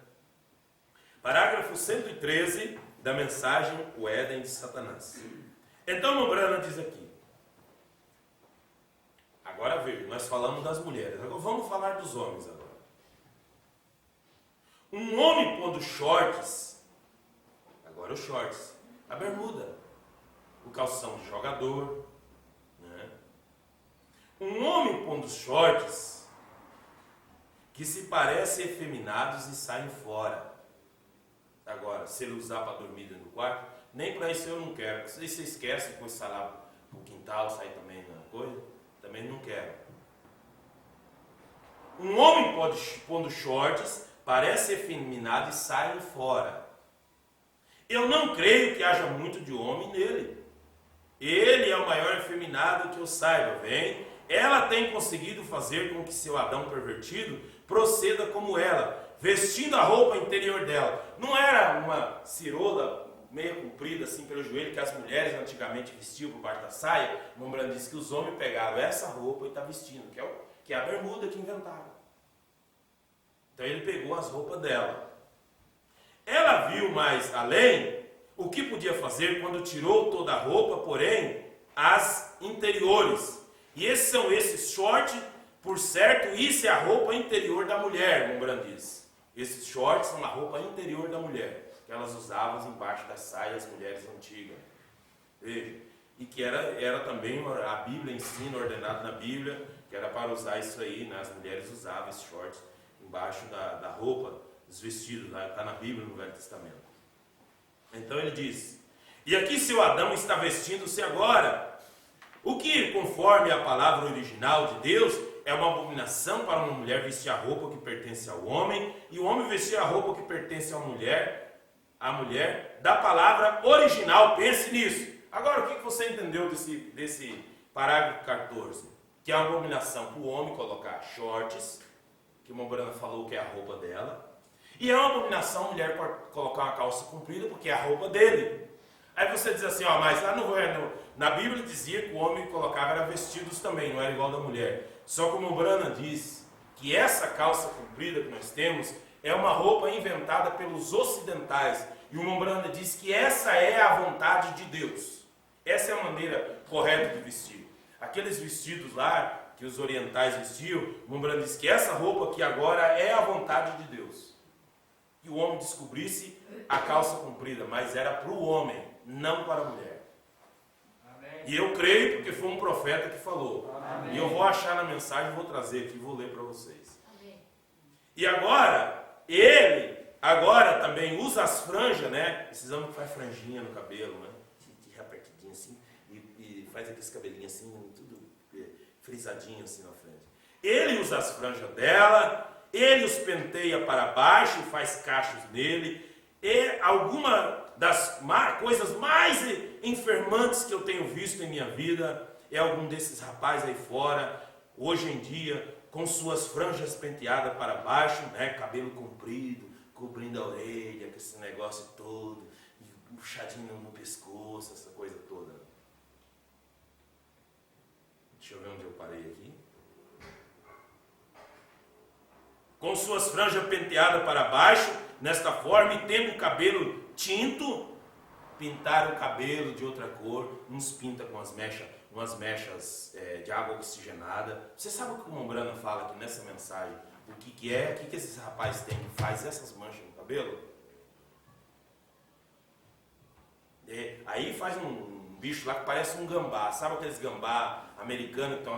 Parágrafo 113 da mensagem O Éden de Satanás. Então, o Brana diz aqui. Agora veja, nós falamos das mulheres, agora vamos falar dos homens agora. Um homem pondo shorts, agora os shorts, a bermuda, o calção de jogador, né? Um homem pondo shorts que se parecem efeminados e saem fora. Agora, se ele usar para dormir dentro do quarto, nem para isso eu não quero. Se você esquece, depois sai lá para o quintal, sai também na coisa, também não quero. Um homem pondo shorts, parece efeminado e sai fora. Eu não creio que haja muito de homem nele. Ele é o maior efeminado que eu saiba, bem? Ela tem conseguido fazer com que seu Adão pervertido proceda como ela, vestindo a roupa interior dela. Não era uma cirola meio comprida assim pelo joelho que as mulheres antigamente vestiam por baixo da saia. O irmão Brana disse que os homens pegaram essa roupa e estão vestindo, que é a bermuda que inventaram. Então ele pegou as roupas dela. Ela viu mais além o que podia fazer quando tirou toda a roupa, porém as interiores. E esses shorts, por certo, isso é a roupa interior da mulher, irmão Brana diz. Esses shorts são a roupa interior da mulher, que elas usavam embaixo das saias, as mulheres antigas. Veja. E que era também, a Bíblia ensina, ordenado na Bíblia, que era para usar isso aí, né? As mulheres usavam esses shorts embaixo da roupa, dos vestidos, está na Bíblia, no Velho Testamento. Então ele diz: e aqui seu Adão está vestindo-se agora, o que, conforme a palavra original de Deus, é uma abominação para uma mulher vestir a roupa que pertence ao homem, e o homem vestir a roupa que pertence à mulher, da palavra original. Pense nisso. Agora, o que você entendeu desse parágrafo 14? Que é uma abominação para o homem colocar shorts, que o irmão Brana falou que é a roupa dela, e é uma abominação a mulher colocar uma calça comprida, porque é a roupa dele. Aí você diz assim, ó, mas lá na Bíblia dizia que o homem colocava era vestidos também, não era igual da mulher. Só como o Brana diz que essa calça comprida que nós temos é uma roupa inventada pelos ocidentais. E o Mombrana diz que essa é a vontade de Deus. Essa é a maneira correta de vestir. Aqueles vestidos lá que os orientais vestiam, o Mombrana diz que essa roupa aqui agora é a vontade de Deus. Que o homem descobrisse a calça comprida, mas era para o homem, não para a mulher. Amém. E eu creio porque foi um profeta que falou. Amém. E eu vou achar na mensagem, vou trazer aqui, vou ler para vocês. Amém. E agora, ele também usa as franjas, né? Esses homens que faz franjinha no cabelo, né? De apertidinho assim, e faz aqueles cabelinhos assim, tudo frisadinho assim na frente. Ele usa as franjas dela, ele os penteia para baixo, faz cachos nele, e alguma das coisas mais enfermantes que eu tenho visto em minha vida é algum desses rapazes aí fora, hoje em dia, com suas franjas penteadas para baixo, né? Cabelo comprido, cobrindo a orelha, com esse negócio todo, e puxadinho no pescoço, essa coisa toda. Deixa eu ver onde eu parei aqui. Com suas franjas penteadas para baixo, nesta forma, e tendo o cabelo tinto, pintaram o cabelo de outra cor, uns pinta com umas mechas de água oxigenada. Você sabe o que o Mombrana fala aqui nessa mensagem? O que esses rapazes têm que faz essas manchas no cabelo? Aí faz um bicho lá que parece um gambá. Sabe aqueles gambá americanos que tem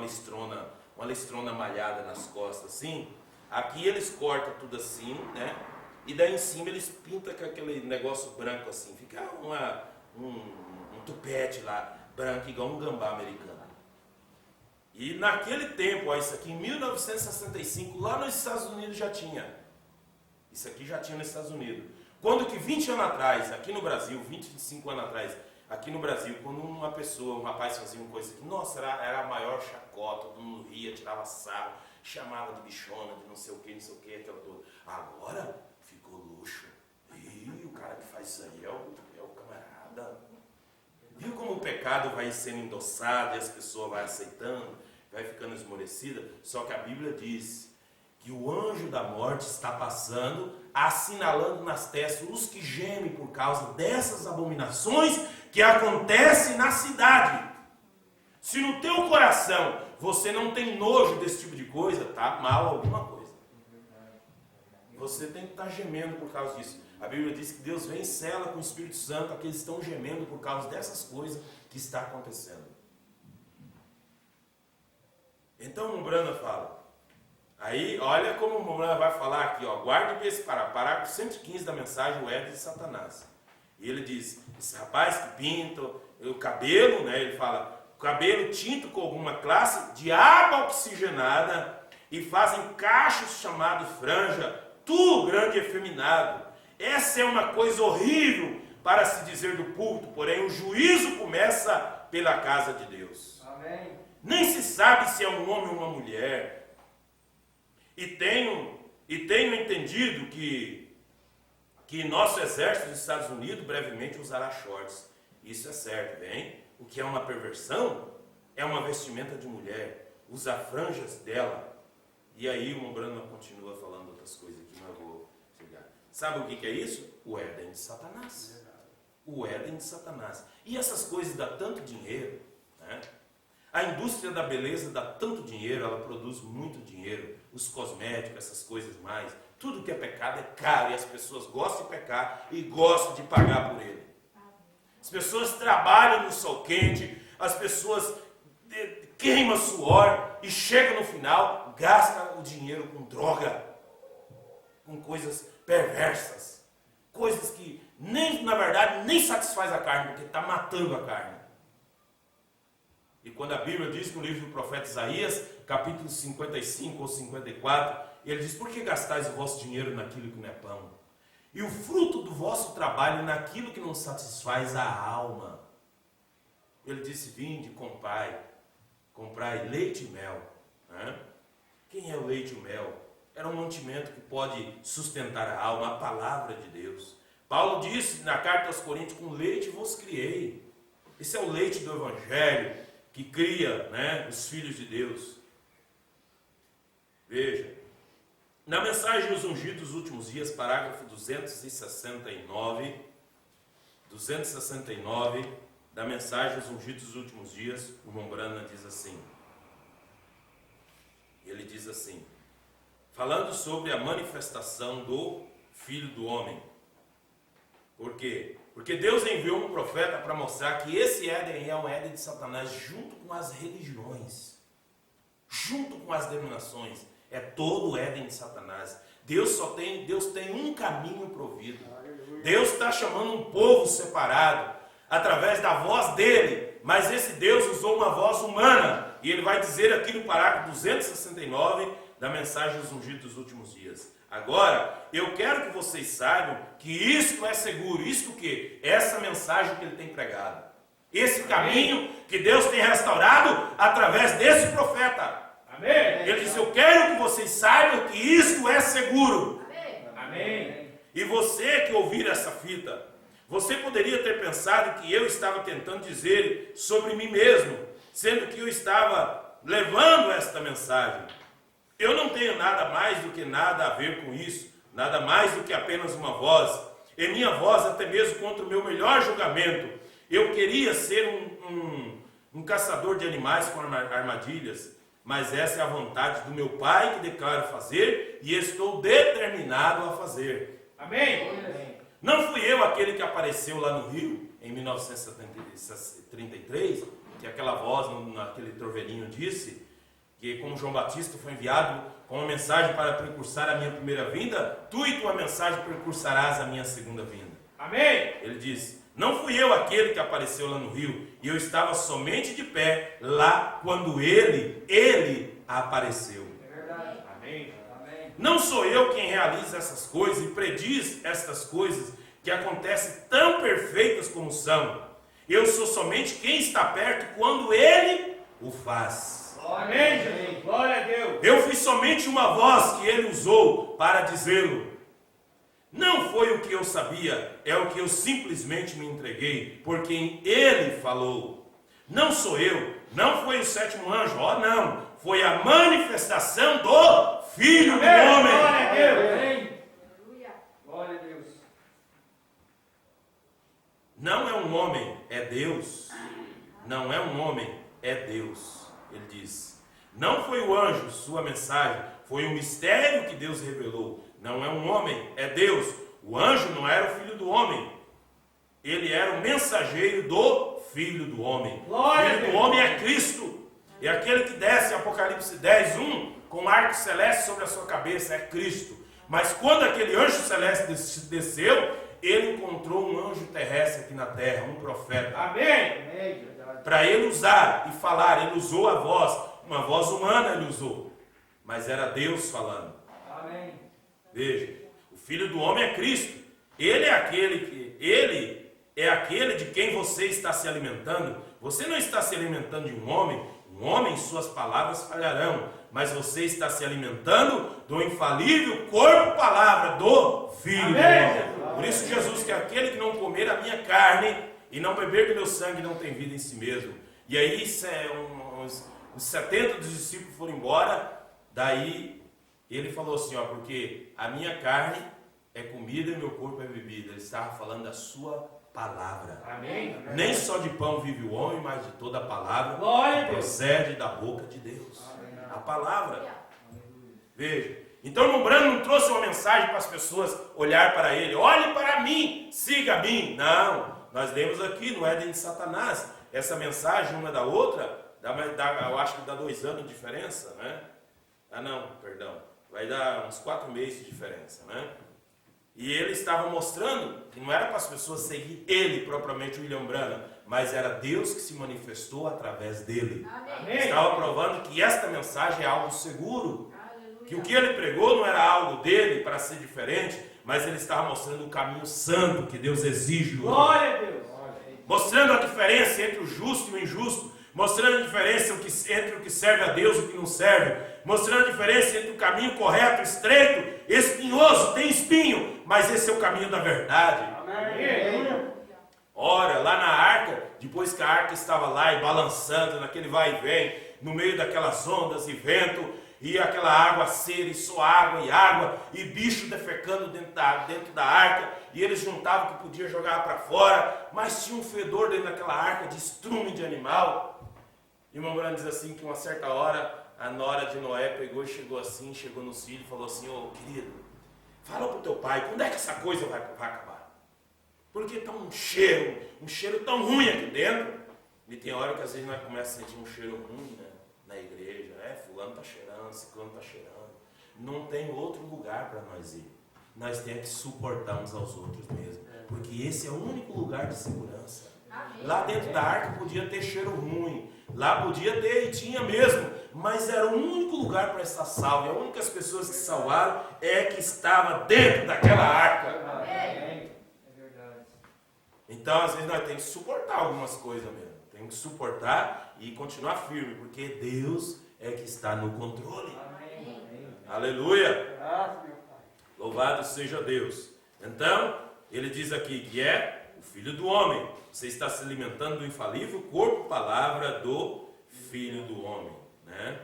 uma listrona malhada nas costas assim? Aqui eles cortam tudo assim, né? E daí em cima eles pintam com aquele negócio branco assim. Fica um tupete lá, branco, igual um gambá americano. E naquele tempo, isso aqui em 1965, lá nos Estados Unidos já tinha. Isso aqui já tinha nos Estados Unidos. Quando que 20 anos atrás, aqui no Brasil, 25 anos atrás, aqui no Brasil, quando um rapaz fazia uma coisa que, nossa, era a maior chacota, todo mundo ria, tirava sarro, chamava de bichona, de não sei o que, aquela toda. Agora ficou luxo. E o cara que faz isso aí é o camarada. Viu como o pecado vai sendo endossado e as pessoas vão aceitando, vai ficando esmorecida? Só que a Bíblia diz que o anjo da morte está passando, assinalando nas testas os que gemem por causa dessas abominações que acontecem na cidade. Se no teu coração você não tem nojo desse tipo de coisa, tá mal alguma coisa. Você tem que estar gemendo por causa disso. A Bíblia diz que Deus vem e sela com o Espírito Santo aqueles que estão gemendo por causa dessas coisas que está acontecendo. Então o Mombrana fala. Aí, olha como o Mombrana vai falar aqui, ó. Guarde esse parágrafo 115 da mensagem, o Éden de Satanás. E ele diz, esse rapaz que pinta o cabelo, né? Ele fala, cabelo tinto com alguma classe de água oxigenada e fazem cachos chamados franja, tu grande efeminado. Essa é uma coisa horrível para se dizer do púlpito, porém o juízo começa pela casa de Deus. Amém. Nem se sabe se é um homem ou uma mulher. E tenho entendido que nosso exército dos Estados Unidos brevemente usará shorts. Isso é certo, bem? O que é uma perversão é uma vestimenta de mulher, usa franjas dela. E aí o Mombrana continua falando outras coisas aqui, mas eu vou chegar. Sabe o que é isso? O Éden de Satanás. O Éden de Satanás. E essas coisas dão tanto dinheiro, né? A indústria da beleza dá tanto dinheiro, ela produz muito dinheiro. Os cosméticos, essas coisas mais. Tudo que é pecado é caro e as pessoas gostam de pecar e gostam de pagar por ele. As pessoas trabalham no sol quente, as pessoas queimam suor e chegam no final, gastam o dinheiro com droga, com coisas perversas, coisas que na verdade nem satisfaz a carne, porque está matando a carne. E quando a Bíblia diz no livro do profeta Isaías, capítulo 55 ou 54, ele diz, por que gastais o vosso dinheiro naquilo que não é pão? E o fruto do vosso trabalho naquilo que não satisfaz a alma. Ele disse, vinde, comprai leite e mel. Né? Quem é o leite e o mel? Era um mantimento que pode sustentar a alma, a palavra de Deus. Paulo disse na carta aos Coríntios, com leite vos criei. Esse é o leite do Evangelho que cria, né, os filhos de Deus. Veja, na mensagem dos ungidos dos últimos dias, parágrafo 269, da mensagem dos ungidos dos últimos dias, o irmão Branham diz assim, ele diz assim, falando sobre a manifestação do Filho do Homem. Por quê? Porque Deus enviou um profeta para mostrar que esse Éden é um Éden de Satanás, junto com as religiões, junto com as denominações. É todo o Éden de Satanás. Deus tem um caminho provido. Deus está chamando um povo separado, através da voz dele, mas esse Deus usou uma voz humana, e ele vai dizer aqui no parágrafo 269 da mensagem dos ungidos dos últimos dias. Agora, eu quero que vocês saibam que isto é seguro. Isto o quê? Essa mensagem que ele tem pregado. Esse caminho que Deus tem restaurado através desse profeta. Amém. Ele diz, eu quero que vocês saibam que isto é seguro. Amém. E você que ouvir essa fita, você poderia ter pensado que eu estava tentando dizer sobre mim mesmo, sendo que eu estava levando esta mensagem. Eu não tenho nada mais do que nada a ver com isso, nada mais do que apenas uma voz, e minha voz até mesmo contra o meu melhor julgamento. Eu queria ser um caçador de animais com armadilhas, mas essa é a vontade do meu Pai que declaro fazer, e estou determinado a fazer. Amém. Não fui eu aquele que apareceu lá no Rio, em 1933, que aquela voz naquele torvelinho disse, que como João Batista foi enviado com uma mensagem para precursar a minha primeira vinda, tu e tua mensagem precursarás a minha segunda vinda. Amém. Ele disse, não fui eu aquele que apareceu lá no rio, e eu estava somente de pé lá quando ele apareceu. É verdade. Amém. Não sou eu quem realiza essas coisas e prediz estas coisas que acontecem tão perfeitas como são. Eu sou somente quem está perto quando ele o faz. Amém, Jesus. Glória a Deus. Eu fui somente uma voz que ele usou para dizê-lo. Não foi o que eu sabia, é o que eu simplesmente me entreguei, por quem ele falou. Não sou eu, não foi o sétimo anjo, não. Foi a manifestação do Filho do Homem. Glória a Deus. Glória a Deus. Não é um homem, é Deus. Não é um homem, é Deus. Ele diz, não foi o anjo sua mensagem, foi um mistério que Deus revelou. Não é um homem, é Deus. O anjo não era o filho do homem, ele era o mensageiro do Filho do Homem. Glória o Filho do Homem é Cristo, é aquele que desce, Apocalipse 10:1, com um arco celeste sobre a sua cabeça, é Cristo. Mas quando aquele anjo celeste desceu, ele encontrou um anjo terrestre aqui na terra, um profeta. Amém. Para ele usar e falar, ele usou a voz, uma voz humana ele usou, mas era Deus falando. Amém. Veja, o Filho do Homem é Cristo. Ele é aquele de quem você está se alimentando. Você não está se alimentando de um homem, suas palavras falharão, mas você está se alimentando do infalível corpo-palavra do Filho do Homem. Por isso Jesus, que aquele que não comer a minha carne e não beber do meu sangue não tem vida em si mesmo. E aí uns 70 dos discípulos foram embora, daí ele falou assim, porque a minha carne é comida e meu corpo é bebida. Ele estava falando da sua palavra. Amém. Nem só de pão vive o homem, mas de toda a palavra que procede da boca de Deus. A palavra. Veja. Então o irmão Branham não trouxe uma mensagem para as pessoas olhar para ele. Olhe para mim, siga a mim. Não. Nós lemos aqui no Éden de Satanás. Essa mensagem, uma da outra, eu acho que dá 2 anos de diferença, né? Vai dar uns 4 meses de diferença, né? E ele estava mostrando que não era para as pessoas seguir ele, propriamente William Branham, mas era Deus que se manifestou através dele. Amém. Estava provando que esta mensagem é algo seguro. Que o que ele pregou não era algo dele para ser diferente, mas ele estava mostrando o caminho santo que Deus exige do homem. Glória a Deus. Mostrando a diferença entre o justo e o injusto, mostrando a diferença entre o que serve a Deus e o que não serve, mostrando a diferença entre o caminho correto, estreito, espinhoso, tem espinho, mas esse é o caminho da verdade. Amém. Ora, lá na arca, depois que a arca estava lá e balançando, naquele vai e vem, no meio daquelas ondas e vento, e aquela água cera, e só água, e bicho defecando dentro da arca, e eles juntavam o que podia jogar para fora, mas tinha um fedor dentro daquela arca de estrume de animal. E o irmão Branham diz assim, que uma certa hora, a nora de Noé pegou e chegou nos filhos e falou assim: ô querido, fala para o teu pai, quando é que essa coisa vai acabar? Porque está um cheiro tão ruim aqui dentro. E tem hora que às vezes nós começamos a sentir um cheiro ruim, né, na igreja. Fulano está cheirando, ciclano está cheirando. Não tem outro lugar para nós ir. Nós temos que suportar uns aos outros mesmo. Porque esse é o único lugar de segurança. Amém. Lá dentro da arca podia ter cheiro ruim. Lá podia ter, e tinha mesmo. Mas era o único lugar para estar salvo. E as únicas pessoas que salvaram é que estava dentro daquela arca. Amém. É verdade. Então, às vezes, nós temos que suportar algumas coisas mesmo. Temos que suportar e continuar firme. Porque Deus é que está no controle. Amém. Aleluia. Graças, meu Pai. Louvado seja Deus. Então, ele diz aqui que é o Filho do Homem. Você está se alimentando do infalível corpo, palavra do Filho do Homem. Né?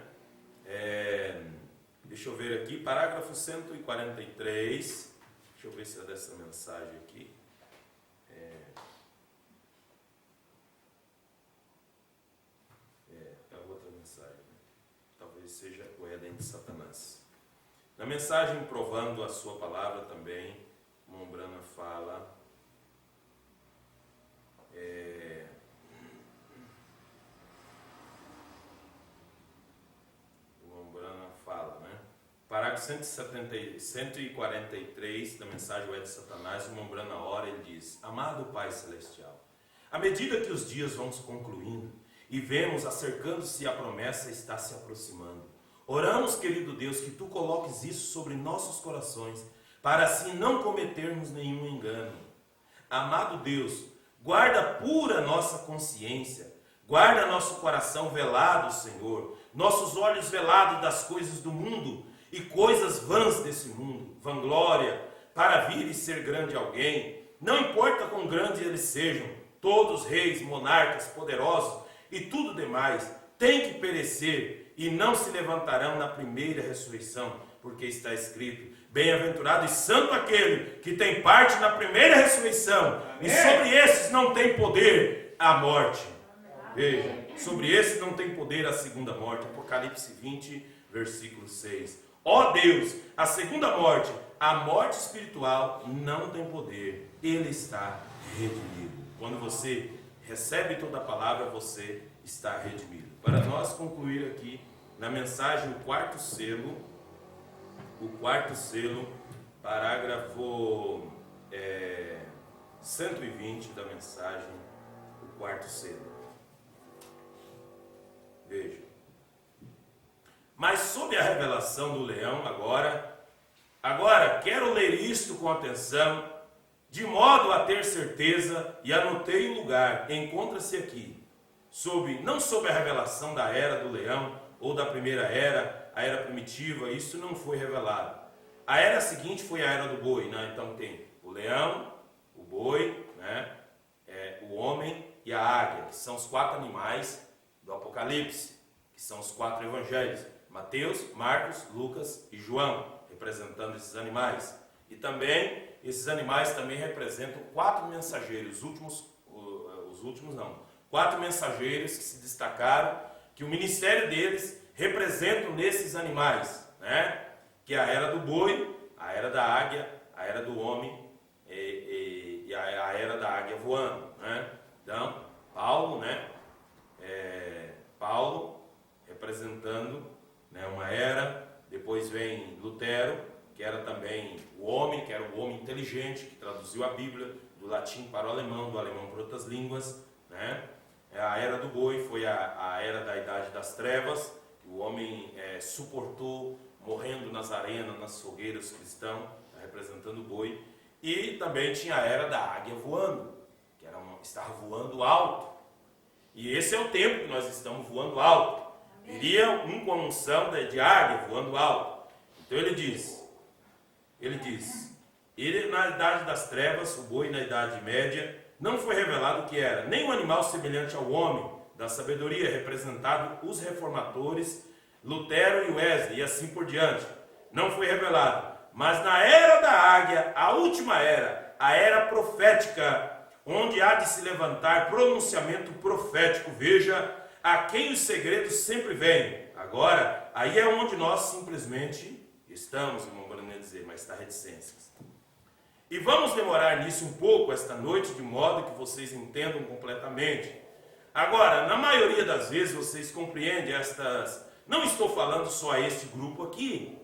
Deixa eu ver aqui, parágrafo 143. Deixa eu ver se é dessa mensagem aqui. É outra mensagem. Talvez seja o Éden de Satanás. Na mensagem provando a sua palavra também, Mombrana fala. Parágrafo 143 da mensagem O Éden de Satanás, o Mombrana ora, ele diz: amado Pai Celestial, à medida que os dias vão se concluindo e vemos acercando-se a promessa está se aproximando, oramos, querido Deus, que Tu coloques isso sobre nossos corações, para assim não cometermos nenhum engano. Amado Deus, guarda pura nossa consciência, guarda nosso coração velado, Senhor, nossos olhos velados das coisas do mundo e coisas vãs desse mundo, vanglória, para vir e ser grande alguém, não importa quão grandes eles sejam, todos reis, monarcas, poderosos e tudo demais, tem que perecer e não se levantarão na primeira ressurreição, porque está escrito: bem-aventurado e santo aquele que tem parte na primeira ressurreição. Amém. E sobre esses não tem poder a morte. Veja, sobre esses não tem poder a segunda morte. Apocalipse 20, versículo 6. Ó Deus, a segunda morte, a morte espiritual, não tem poder. Ele está redimido. Quando você recebe toda a palavra, você está redimido. Para nós concluir aqui, na mensagem, o quarto selo, parágrafo 120 da mensagem, o quarto selo. Veja. Mas sob a revelação do leão, agora quero ler isto com atenção, de modo a ter certeza, e anotei o lugar, encontra-se aqui, não sob a revelação da era do leão, ou da primeira era, a era primitiva, isso não foi revelado. A era seguinte foi a era do boi, né? Então tem o leão, o boi, né? O homem e a águia, que são os 4 animais do Apocalipse, que são os 4 evangelhos, Mateus, Marcos, Lucas e João, representando esses animais. E também, esses animais também representam 4 mensageiros, os últimos não, 4 mensageiros que se destacaram, que o ministério deles representam nesses animais, né? Que é a era do boi, a era da águia, a era do homem e a era da águia voando, né? Então, Paulo, né? Paulo representando, né, uma era. Depois vem Lutero, que era também o homem, que era o homem inteligente, que traduziu a Bíblia do latim para o alemão, do alemão para outras línguas, né? A era do boi foi a era da idade das trevas, que o homem suportou, morrendo nas arenas, nas fogueiras cristãs, representando o boi. E também tinha a era da águia voando, que estava voando alto. E esse é o tempo que nós estamos voando alto. Iria um com a unção de águia voando alto. Então ele diz, ele na idade das trevas, o boi na idade média, não foi revelado o que era, nem um animal semelhante ao homem, da sabedoria, representado os reformadores, Lutero e Wesley, e assim por diante. Não foi revelado. Mas na era da águia, a última era, a era profética, onde há de se levantar pronunciamento profético, veja, a quem os segredos sempre vêm. Agora, aí é onde nós simplesmente estamos, irmão Bruno dizer, mas está reticências. E vamos demorar nisso um pouco esta noite, de modo que vocês entendam completamente. Agora, na maioria das vezes vocês compreendem estas... Não estou falando só a este grupo aqui.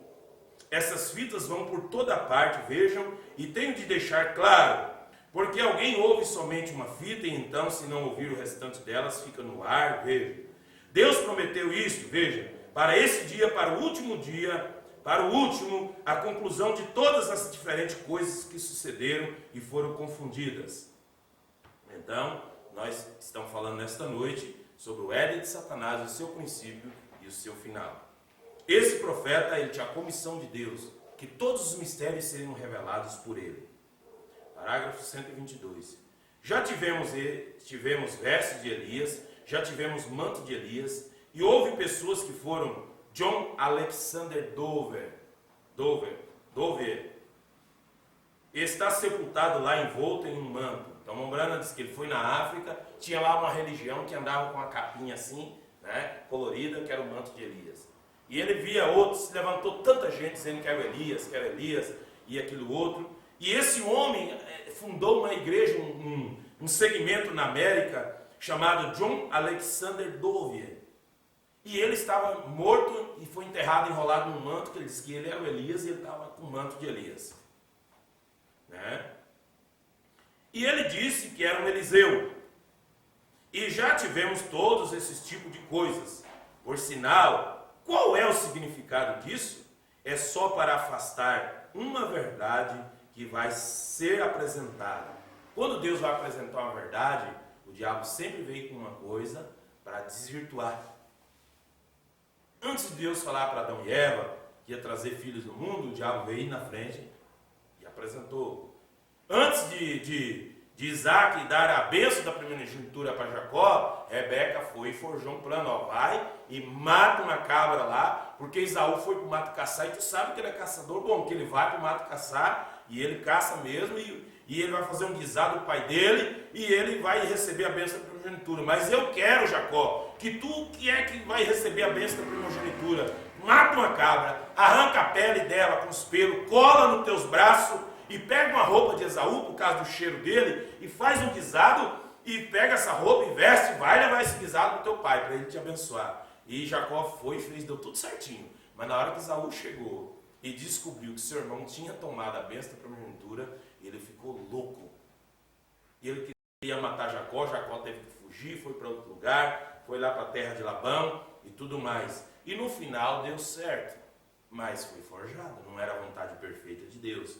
Essas fitas vão por toda parte, vejam, e tenho de deixar claro, porque alguém ouve somente uma fita e então, se não ouvir o restante delas, fica no ar, veja. Deus prometeu isso, veja, para esse dia, para o último dia, para o último, a conclusão de todas as diferentes coisas que sucederam e foram confundidas. Então, nós estamos falando nesta noite sobre o Éden de Satanás, o seu princípio e o seu final. Esse profeta, ele tinha a comissão de Deus, que todos os mistérios seriam revelados por ele. Parágrafo 122. Já tivemos vestes de Elias, já tivemos manto de Elias, e houve pessoas que foram John Alexander Dover, está sepultado lá envolto em um manto. Então, Mombrana diz que ele foi na África, tinha lá uma religião que andava com uma capinha assim, né, colorida, que era o manto de Elias. E ele via outros, se levantou tanta gente dizendo que era Elias, e aquilo outro. E esse homem fundou uma igreja, um segmento na América, chamado John Alexander Dover. E ele estava morto e foi enterrado, enrolado num manto, que ele disse que ele era o Elias e ele estava com o manto de Elias. Né? E ele disse que era um Eliseu. E já tivemos todos esses tipos de coisas. Por sinal, qual é o significado disso? É só para afastar uma verdade que vai ser apresentada. Quando Deus vai apresentar uma verdade, o diabo sempre veio com uma coisa para desvirtuar. Antes de Deus falar para Adão e Eva que ia trazer filhos no mundo, o diabo veio na frente e apresentou. Antes de Isaac dar a bênção da primogenitura para Jacó, Rebeca foi e forjou um plano. Ó, vai e mata uma cabra lá, porque Esaú foi para o mato caçar, e tu sabe que ele é caçador bom, que ele vai para o mato caçar, e ele caça mesmo, e ele vai fazer um guisado do pai dele, e ele vai receber a bênção da primogenitura. Mas eu quero, Jacó, que tu que é que vai receber a bênção da primogenitura, mata uma cabra, arranca a pele dela com os pelos, cola nos teus braços, e pega uma roupa de Esaú, por causa do cheiro dele, e faz um guisado, e pega essa roupa e veste, e vai levar esse guisado para o teu pai, para ele te abençoar. E Jacó foi e fez, deu tudo certinho. Mas na hora que Esaú chegou e descobriu que seu irmão tinha tomado a bênção da primogenitura, ele ficou louco. E ele queria matar Jacó, Jacó teve que fugir, foi para outro lugar, foi lá para a terra de Labão e tudo mais. E no final deu certo, mas foi forjado, não era a vontade perfeita de Deus.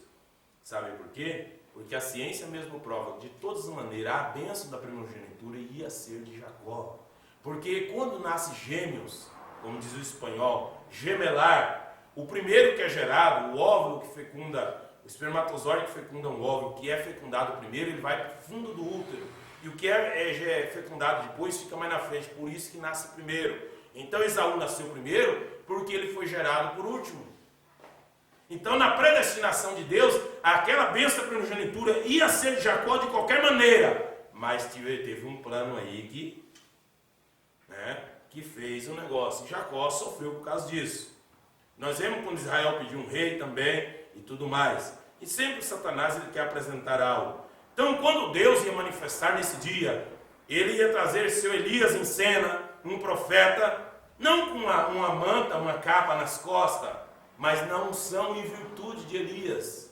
Sabe por quê? Porque a ciência mesmo prova que de todas as maneiras a bênção da primogenitura ia ser de Jacó. Porque quando nasce gêmeos, como diz o espanhol, gemelar, o primeiro que é gerado, o óvulo que fecunda, o espermatozoide que fecunda um óvulo, que é fecundado primeiro, ele vai para o fundo do útero. E o que é fecundado depois fica mais na frente, por isso que nasce primeiro. Então Esaú nasceu primeiro porque ele foi gerado por último. Então, na predestinação de Deus, aquela bênção da primogenitura ia ser de Jacó de qualquer maneira. Mas teve um plano aí que fez o negócio. E Jacó sofreu por causa disso. Nós vemos quando Israel pediu um rei também e tudo mais. E sempre Satanás ele quer apresentar algo. Então, quando Deus ia manifestar nesse dia, ele ia trazer seu Elias em cena, um profeta, não com uma manta, uma capa nas costas, mas na unção e virtude de Elias.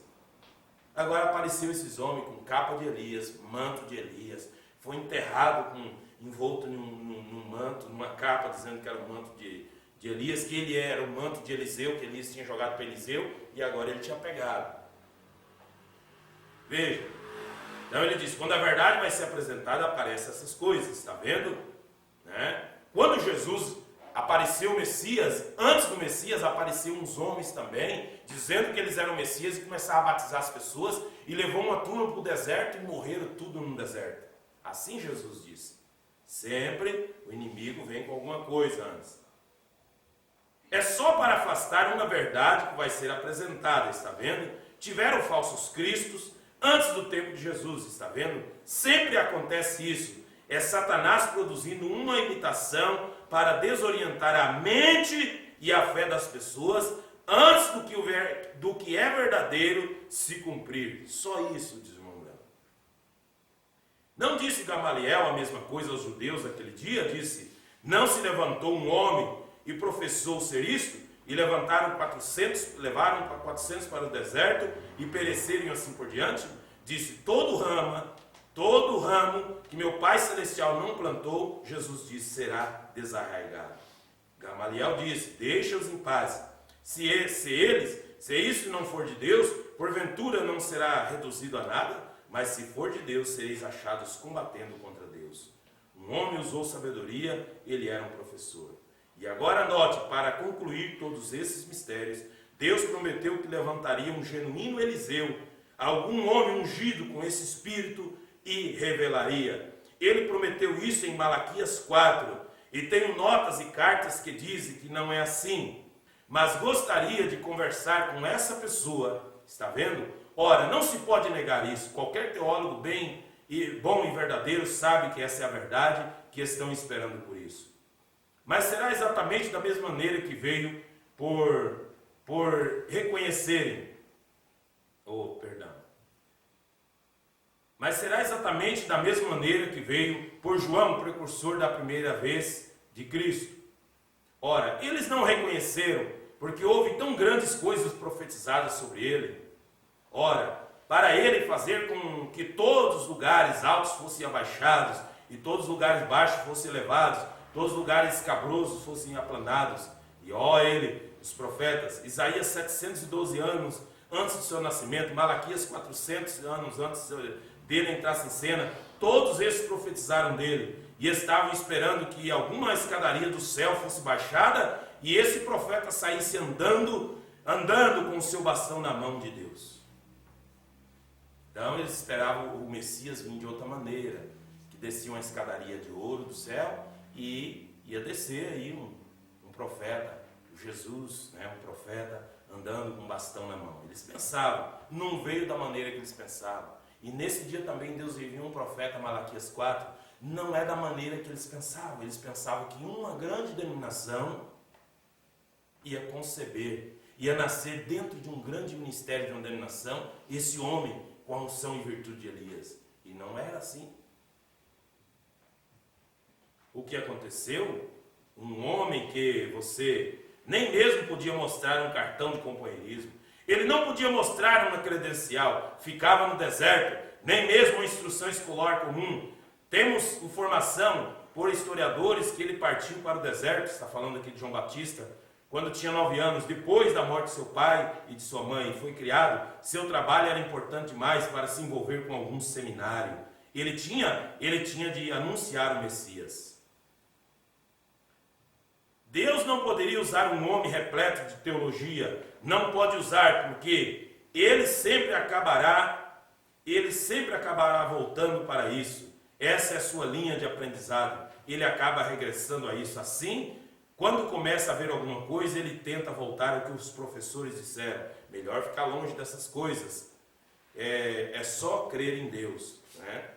Agora apareceu esses homens com capa de Elias, manto de Elias, foi enterrado envolto num manto, numa capa, dizendo que era o manto de Elias, que ele era o manto de Eliseu, que Elias tinha jogado para Eliseu, e agora ele tinha pegado. Veja, então ele diz, quando a verdade vai ser apresentada, aparecem essas coisas, está vendo? né? Quando Jesus apareceu o Messias, antes do Messias apareceram uns homens também, dizendo que eles eram Messias, e começaram a batizar as pessoas, e levou uma turma para o deserto e morreram tudo no deserto. Assim Jesus disse. Sempre o inimigo vem com alguma coisa antes. É só para afastar uma verdade que vai ser apresentada, está vendo? Tiveram falsos cristos antes do tempo de Jesus, está vendo? Sempre acontece isso. É Satanás produzindo uma imitação para desorientar a mente e a fé das pessoas antes do que é verdadeiro se cumprir. Só isso, diz o irmão Branco. Não disse Gamaliel a mesma coisa aos judeus naquele dia? Disse, não se levantou um homem e professou ser isto, e levaram 400 para o deserto, e pereceram e assim por diante? Disse, todo ramo que meu Pai Celestial não plantou, Jesus disse, será desarraigado. Gamaliel disse, deixa-os em paz. Se isso não for de Deus, porventura não será reduzido a nada, mas se for de Deus, sereis achados combatendo contra Deus. Um homem usou sabedoria, ele era um professor. E agora note, para concluir todos esses mistérios, Deus prometeu que levantaria um genuíno Eliseu, algum homem ungido com esse espírito, e revelaria. Ele prometeu isso em Malaquias 4, e tenho notas e cartas que dizem que não é assim, mas gostaria de conversar com essa pessoa, está vendo? Ora, não se pode negar isso, qualquer teólogo bom e verdadeiro sabe que essa é a verdade, que estão esperando por isso. Mas será exatamente da mesma maneira que veio por reconhecerem, Mas será exatamente da mesma maneira que veio por João, precursor da primeira vez de Cristo. Ora, eles não reconheceram, porque houve tão grandes coisas profetizadas sobre ele. Ora, para ele fazer com que todos os lugares altos fossem abaixados, e todos os lugares baixos fossem elevados, todos os lugares escabrosos fossem aplanados. E ele, os profetas, Isaías 712 anos antes do seu nascimento, Malaquias 400 anos antes dele entrasse em cena, todos esses profetizaram dele, e estavam esperando que alguma escadaria do céu fosse baixada, e esse profeta saísse andando com o seu bastão na mão de Deus. Então eles esperavam o Messias vir de outra maneira, que descia uma escadaria de ouro do céu, e ia descer aí um profeta, Jesus, um profeta, andando com um bastão na mão. Eles pensavam, não veio da maneira que eles pensavam. E nesse dia também Deus enviou um profeta, Malaquias 4, não é da maneira que eles pensavam que uma grande denominação ia conceber, ia nascer dentro de um grande ministério de uma denominação, esse homem com a unção e virtude de Elias. E não era assim. O que aconteceu? Um homem que você nem mesmo podia mostrar um cartão de companheirismo, ele não podia mostrar uma credencial, ficava no deserto, nem mesmo uma instrução escolar comum. Temos informação por historiadores que ele partiu para o deserto, está falando aqui de João Batista, quando tinha 9 anos, depois da morte de seu pai e de sua mãe, foi criado. Seu trabalho era importante demais para se envolver com algum seminário. Ele tinha de anunciar o Messias. Deus não poderia usar um homem repleto de teologia, não pode usar, porque ele sempre acabará voltando para isso. Essa é a sua linha de aprendizado. Ele acaba regressando a isso. Assim, quando começa a ver alguma coisa, ele tenta voltar ao que os professores disseram. Melhor ficar longe dessas coisas. É só crer em Deus, né?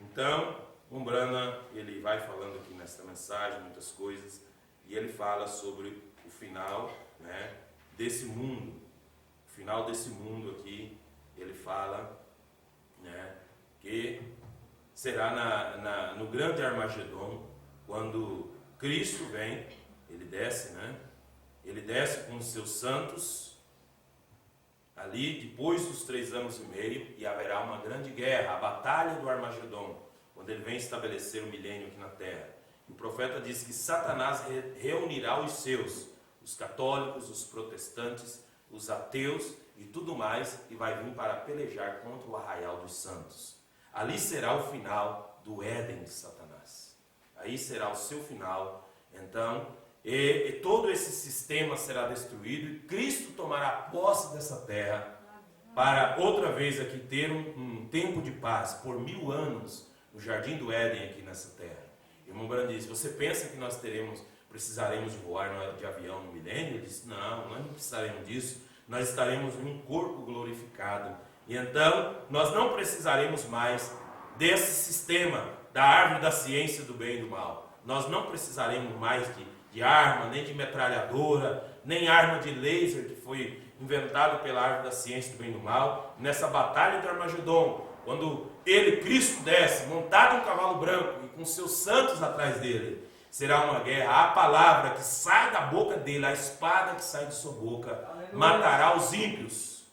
Então, Umbrana, ele vai falando aqui nesta mensagem muitas coisas, e ele fala sobre o final, né, desse mundo. O final desse mundo aqui, ele fala, né, que será no grande Armagedon, quando Cristo vem, ele desce, né? Ele desce com os seus santos, ali depois dos 3 anos e meio, e haverá uma grande guerra, a batalha do Armagedon, quando ele vem estabelecer o milênio aqui na terra. O profeta diz que Satanás reunirá os seus, os católicos, os protestantes, os ateus e tudo mais, e vai vir para pelejar contra o arraial dos santos. Ali será o final do Éden de Satanás. aí será o seu final. Então, e todo esse sistema será destruído e Cristo tomará posse dessa terra para outra vez aqui ter um tempo de paz por 1000 anos no Jardim do Éden aqui nessa terra. Irmão Brandice, você pensa que nós precisaremos voar de avião no milênio? Ele disse, não, nós não precisaremos disso, nós estaremos em um corpo glorificado. E então, nós não precisaremos mais desse sistema da árvore da ciência do bem e do mal. Nós não precisaremos mais de arma, nem de metralhadora, nem arma de laser que foi inventado pela árvore da ciência do bem e do mal. Nessa batalha de Armagedon, quando ele, Cristo, desce, montado em um cavalo branco e com seus santos atrás dele, será uma guerra. A palavra que sai da boca dele, a espada que sai de sua boca, matará os ímpios.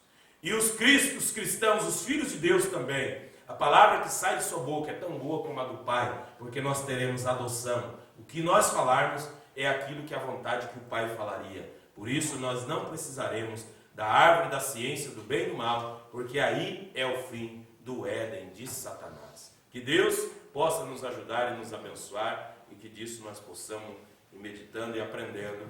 E os cristãos, os filhos de Deus também. A palavra que sai de sua boca é tão boa como a do Pai, porque nós teremos adoção. O que nós falarmos é aquilo que a vontade que o Pai falaria. Por isso nós não precisaremos da árvore da ciência do bem e do mal, porque aí é o fim do Éden de Satanás. Que Deus possa nos ajudar e nos abençoar, e que disso nós possamos ir meditando e aprendendo.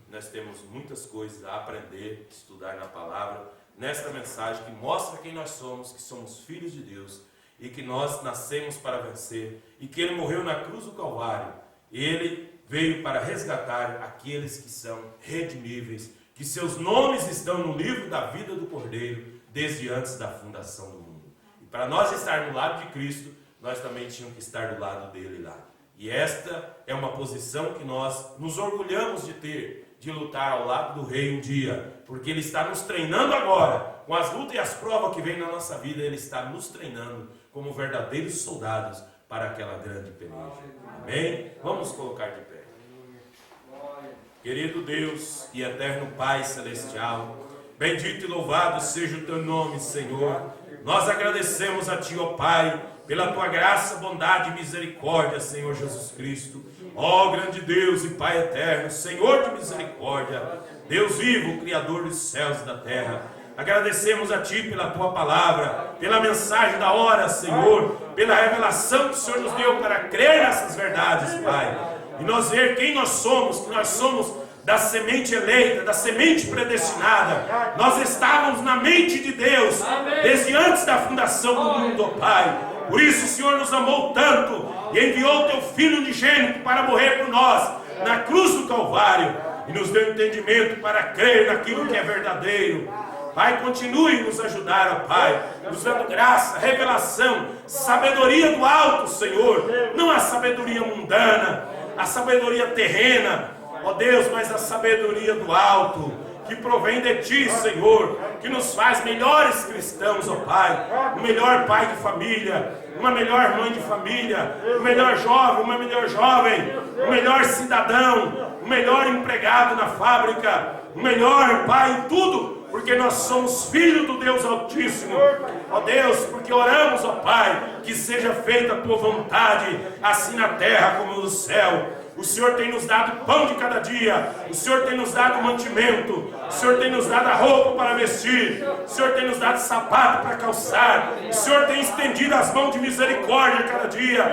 Nós temos muitas coisas a aprender, estudar na palavra, nesta mensagem que mostra quem nós somos, que somos filhos de Deus, e que nós nascemos para vencer, e que Ele morreu na cruz do Calvário. Ele veio para resgatar aqueles que são redimíveis, que seus nomes estão no livro da vida do Cordeiro, desde antes da fundação do mundo. E para nós estar no lado de Cristo, nós também tínhamos que estar do lado dele lá. E esta é uma posição que nós nos orgulhamos de ter, de lutar ao lado do Rei um dia, porque Ele está nos treinando agora, com as lutas e as provas que vêm na nossa vida, Ele está nos treinando como verdadeiros soldados para aquela grande peleja. Amém? Vamos colocar de pé. Querido Deus e eterno Pai Celestial, bendito e louvado seja o Teu nome, Senhor. Nós agradecemos a Ti, ó Pai, pela Tua graça, bondade e misericórdia, Senhor Jesus Cristo. Ó grande Deus e Pai eterno, Senhor de misericórdia, Deus vivo, Criador dos céus e da terra. Agradecemos a Ti pela Tua palavra, pela mensagem da hora, Senhor, pela revelação que o Senhor nos deu para crer nessas verdades, Pai. E nós ver quem nós somos, que nós somos da semente eleita, da semente predestinada. Nós estávamos na mente de Deus, desde antes da fundação do mundo, ó Pai. Por isso o Senhor nos amou tanto e enviou o Teu Filho unigênito para morrer por nós, na cruz do Calvário, e nos deu entendimento para crer naquilo que é verdadeiro. Pai, continue nos ajudar, ó Pai, nos dando graça, revelação, sabedoria do alto, Senhor, não a sabedoria mundana, a sabedoria terrena, ó Deus, mas a sabedoria do alto, que provém de Ti, Senhor, que nos faz melhores cristãos, ó Pai, um melhor pai de família, uma melhor mãe de família, um melhor jovem, uma melhor jovem, um melhor cidadão, um melhor empregado na fábrica, um melhor pai em tudo, porque nós somos filhos do Deus Altíssimo. Ó Deus, porque oramos, ó Pai, que seja feita a Tua vontade, assim na terra como no céu. O Senhor tem nos dado pão de cada dia, o Senhor tem nos dado mantimento, o Senhor tem nos dado a roupa para vestir, o Senhor tem nos dado sapato para calçar, o Senhor tem estendido as mãos de misericórdia a cada dia,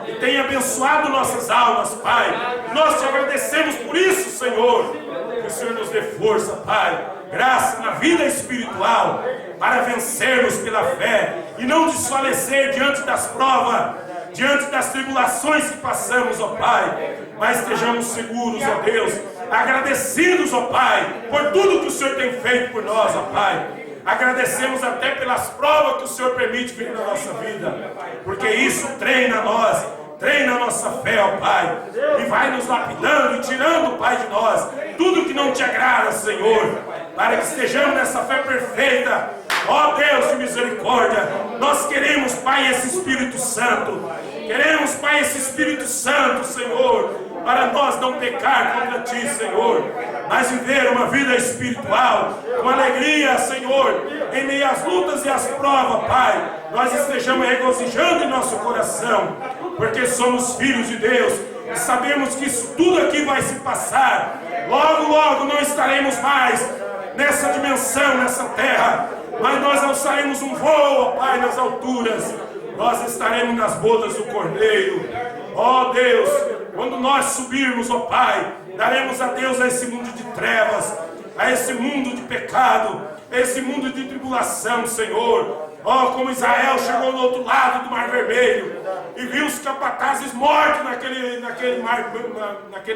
e tem abençoado nossas almas, Pai. Nós Te agradecemos por isso, Senhor, que o Senhor nos dê força, Pai, graça na vida espiritual, para vencermos pela fé, e não desfalecer diante das provas, diante das tribulações que passamos, ó Pai, mas estejamos seguros, ó Deus, agradecidos, ó Pai, por tudo que o Senhor tem feito por nós, ó Pai. Agradecemos até pelas provas que o Senhor permite vir na nossa vida, porque isso treina nós, treina a nossa fé, ó Pai, e vai nos lapidando e tirando, Pai, de nós tudo que não Te agrada, Senhor, para que estejamos nessa fé perfeita. Ó Deus de misericórdia, nós queremos, Pai, esse Espírito Santo. Queremos, Pai, esse Espírito Santo, Senhor, para nós não pecar contra Ti, Senhor, mas viver uma vida espiritual, com alegria, Senhor, em meio às lutas e às provas, Pai, nós estejamos regozijando em nosso coração, porque somos filhos de Deus, e sabemos que isso tudo aqui vai se passar. Logo, logo não estaremos mais nessa dimensão, nessa terra, mas nós alçaremos um voo, Pai, nas alturas. Nós estaremos nas bodas do Cordeiro. Ó Deus, quando nós subirmos, ó Pai, daremos adeus a esse mundo de trevas, a esse mundo de pecado, a esse mundo de tribulação, Senhor. Ó, como Israel chegou no outro lado do Mar Vermelho e viu os capatazes mortos naquele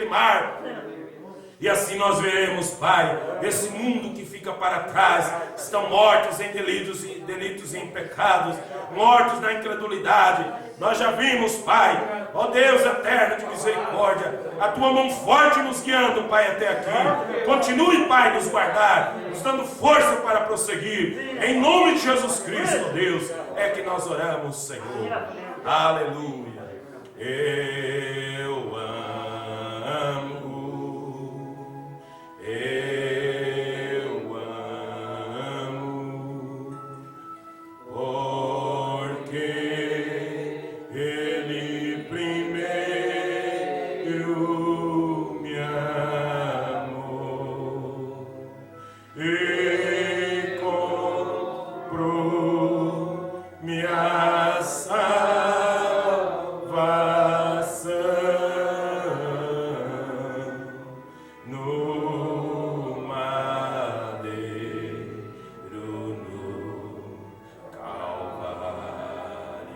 mar. E assim nós veremos, Pai, esse mundo que fica para trás, estão mortos em delitos e em pecados, mortos na incredulidade. Nós já vimos, Pai, ó Deus eterno de misericórdia, a Tua mão forte nos guiando, Pai, até aqui. Continue, Pai, nos guardar, nos dando força para prosseguir. Em nome de Jesus Cristo, Deus, é que nós oramos, Senhor. Aleluia. Eu amo. Eu amo, porque Ele primeiro me amou e comprou minha salvação no madeiro, no Calvário.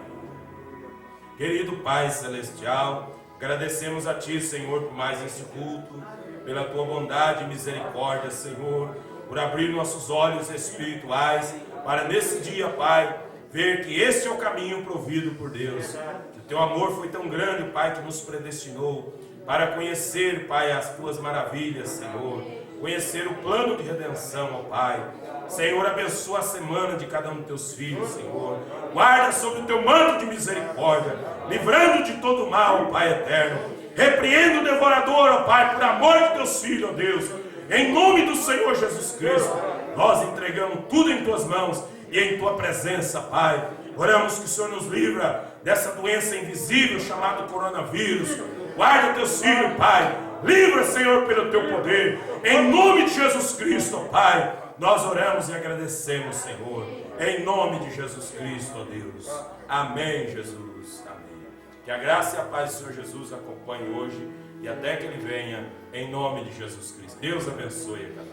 Querido Pai Celestial, agradecemos a Ti, Senhor, por mais esse culto, pela Tua bondade e misericórdia, Senhor, por abrir nossos olhos espirituais, para nesse dia, Pai, ver que este é o caminho provido por Deus, que o Teu amor foi tão grande, Pai, que nos predestinou para conhecer, Pai, as Tuas maravilhas, Senhor, conhecer o plano de redenção, ó Pai. Senhor, abençoa a semana de cada um dos Teus filhos, Senhor. Guarda sobre o Teu manto de misericórdia, livrando de todo mal, ó Pai eterno. Repreenda o devorador, ó Pai, por amor de Teus filhos, ó Deus. Em nome do Senhor Jesus Cristo, nós entregamos tudo em Tuas mãos e em Tua presença, Pai. Oramos que o Senhor nos livra dessa doença invisível chamada coronavírus. Guarda Teus filhos, Pai. Livra, Senhor, pelo Teu poder. Em nome de Jesus Cristo, Pai. Nós oramos e agradecemos, Senhor. Em nome de Jesus Cristo, ó Deus. Amém, Jesus. Amém. Que a graça e a paz do Senhor Jesus acompanhe hoje e até que Ele venha, em nome de Jesus Cristo. Deus abençoe a cada um.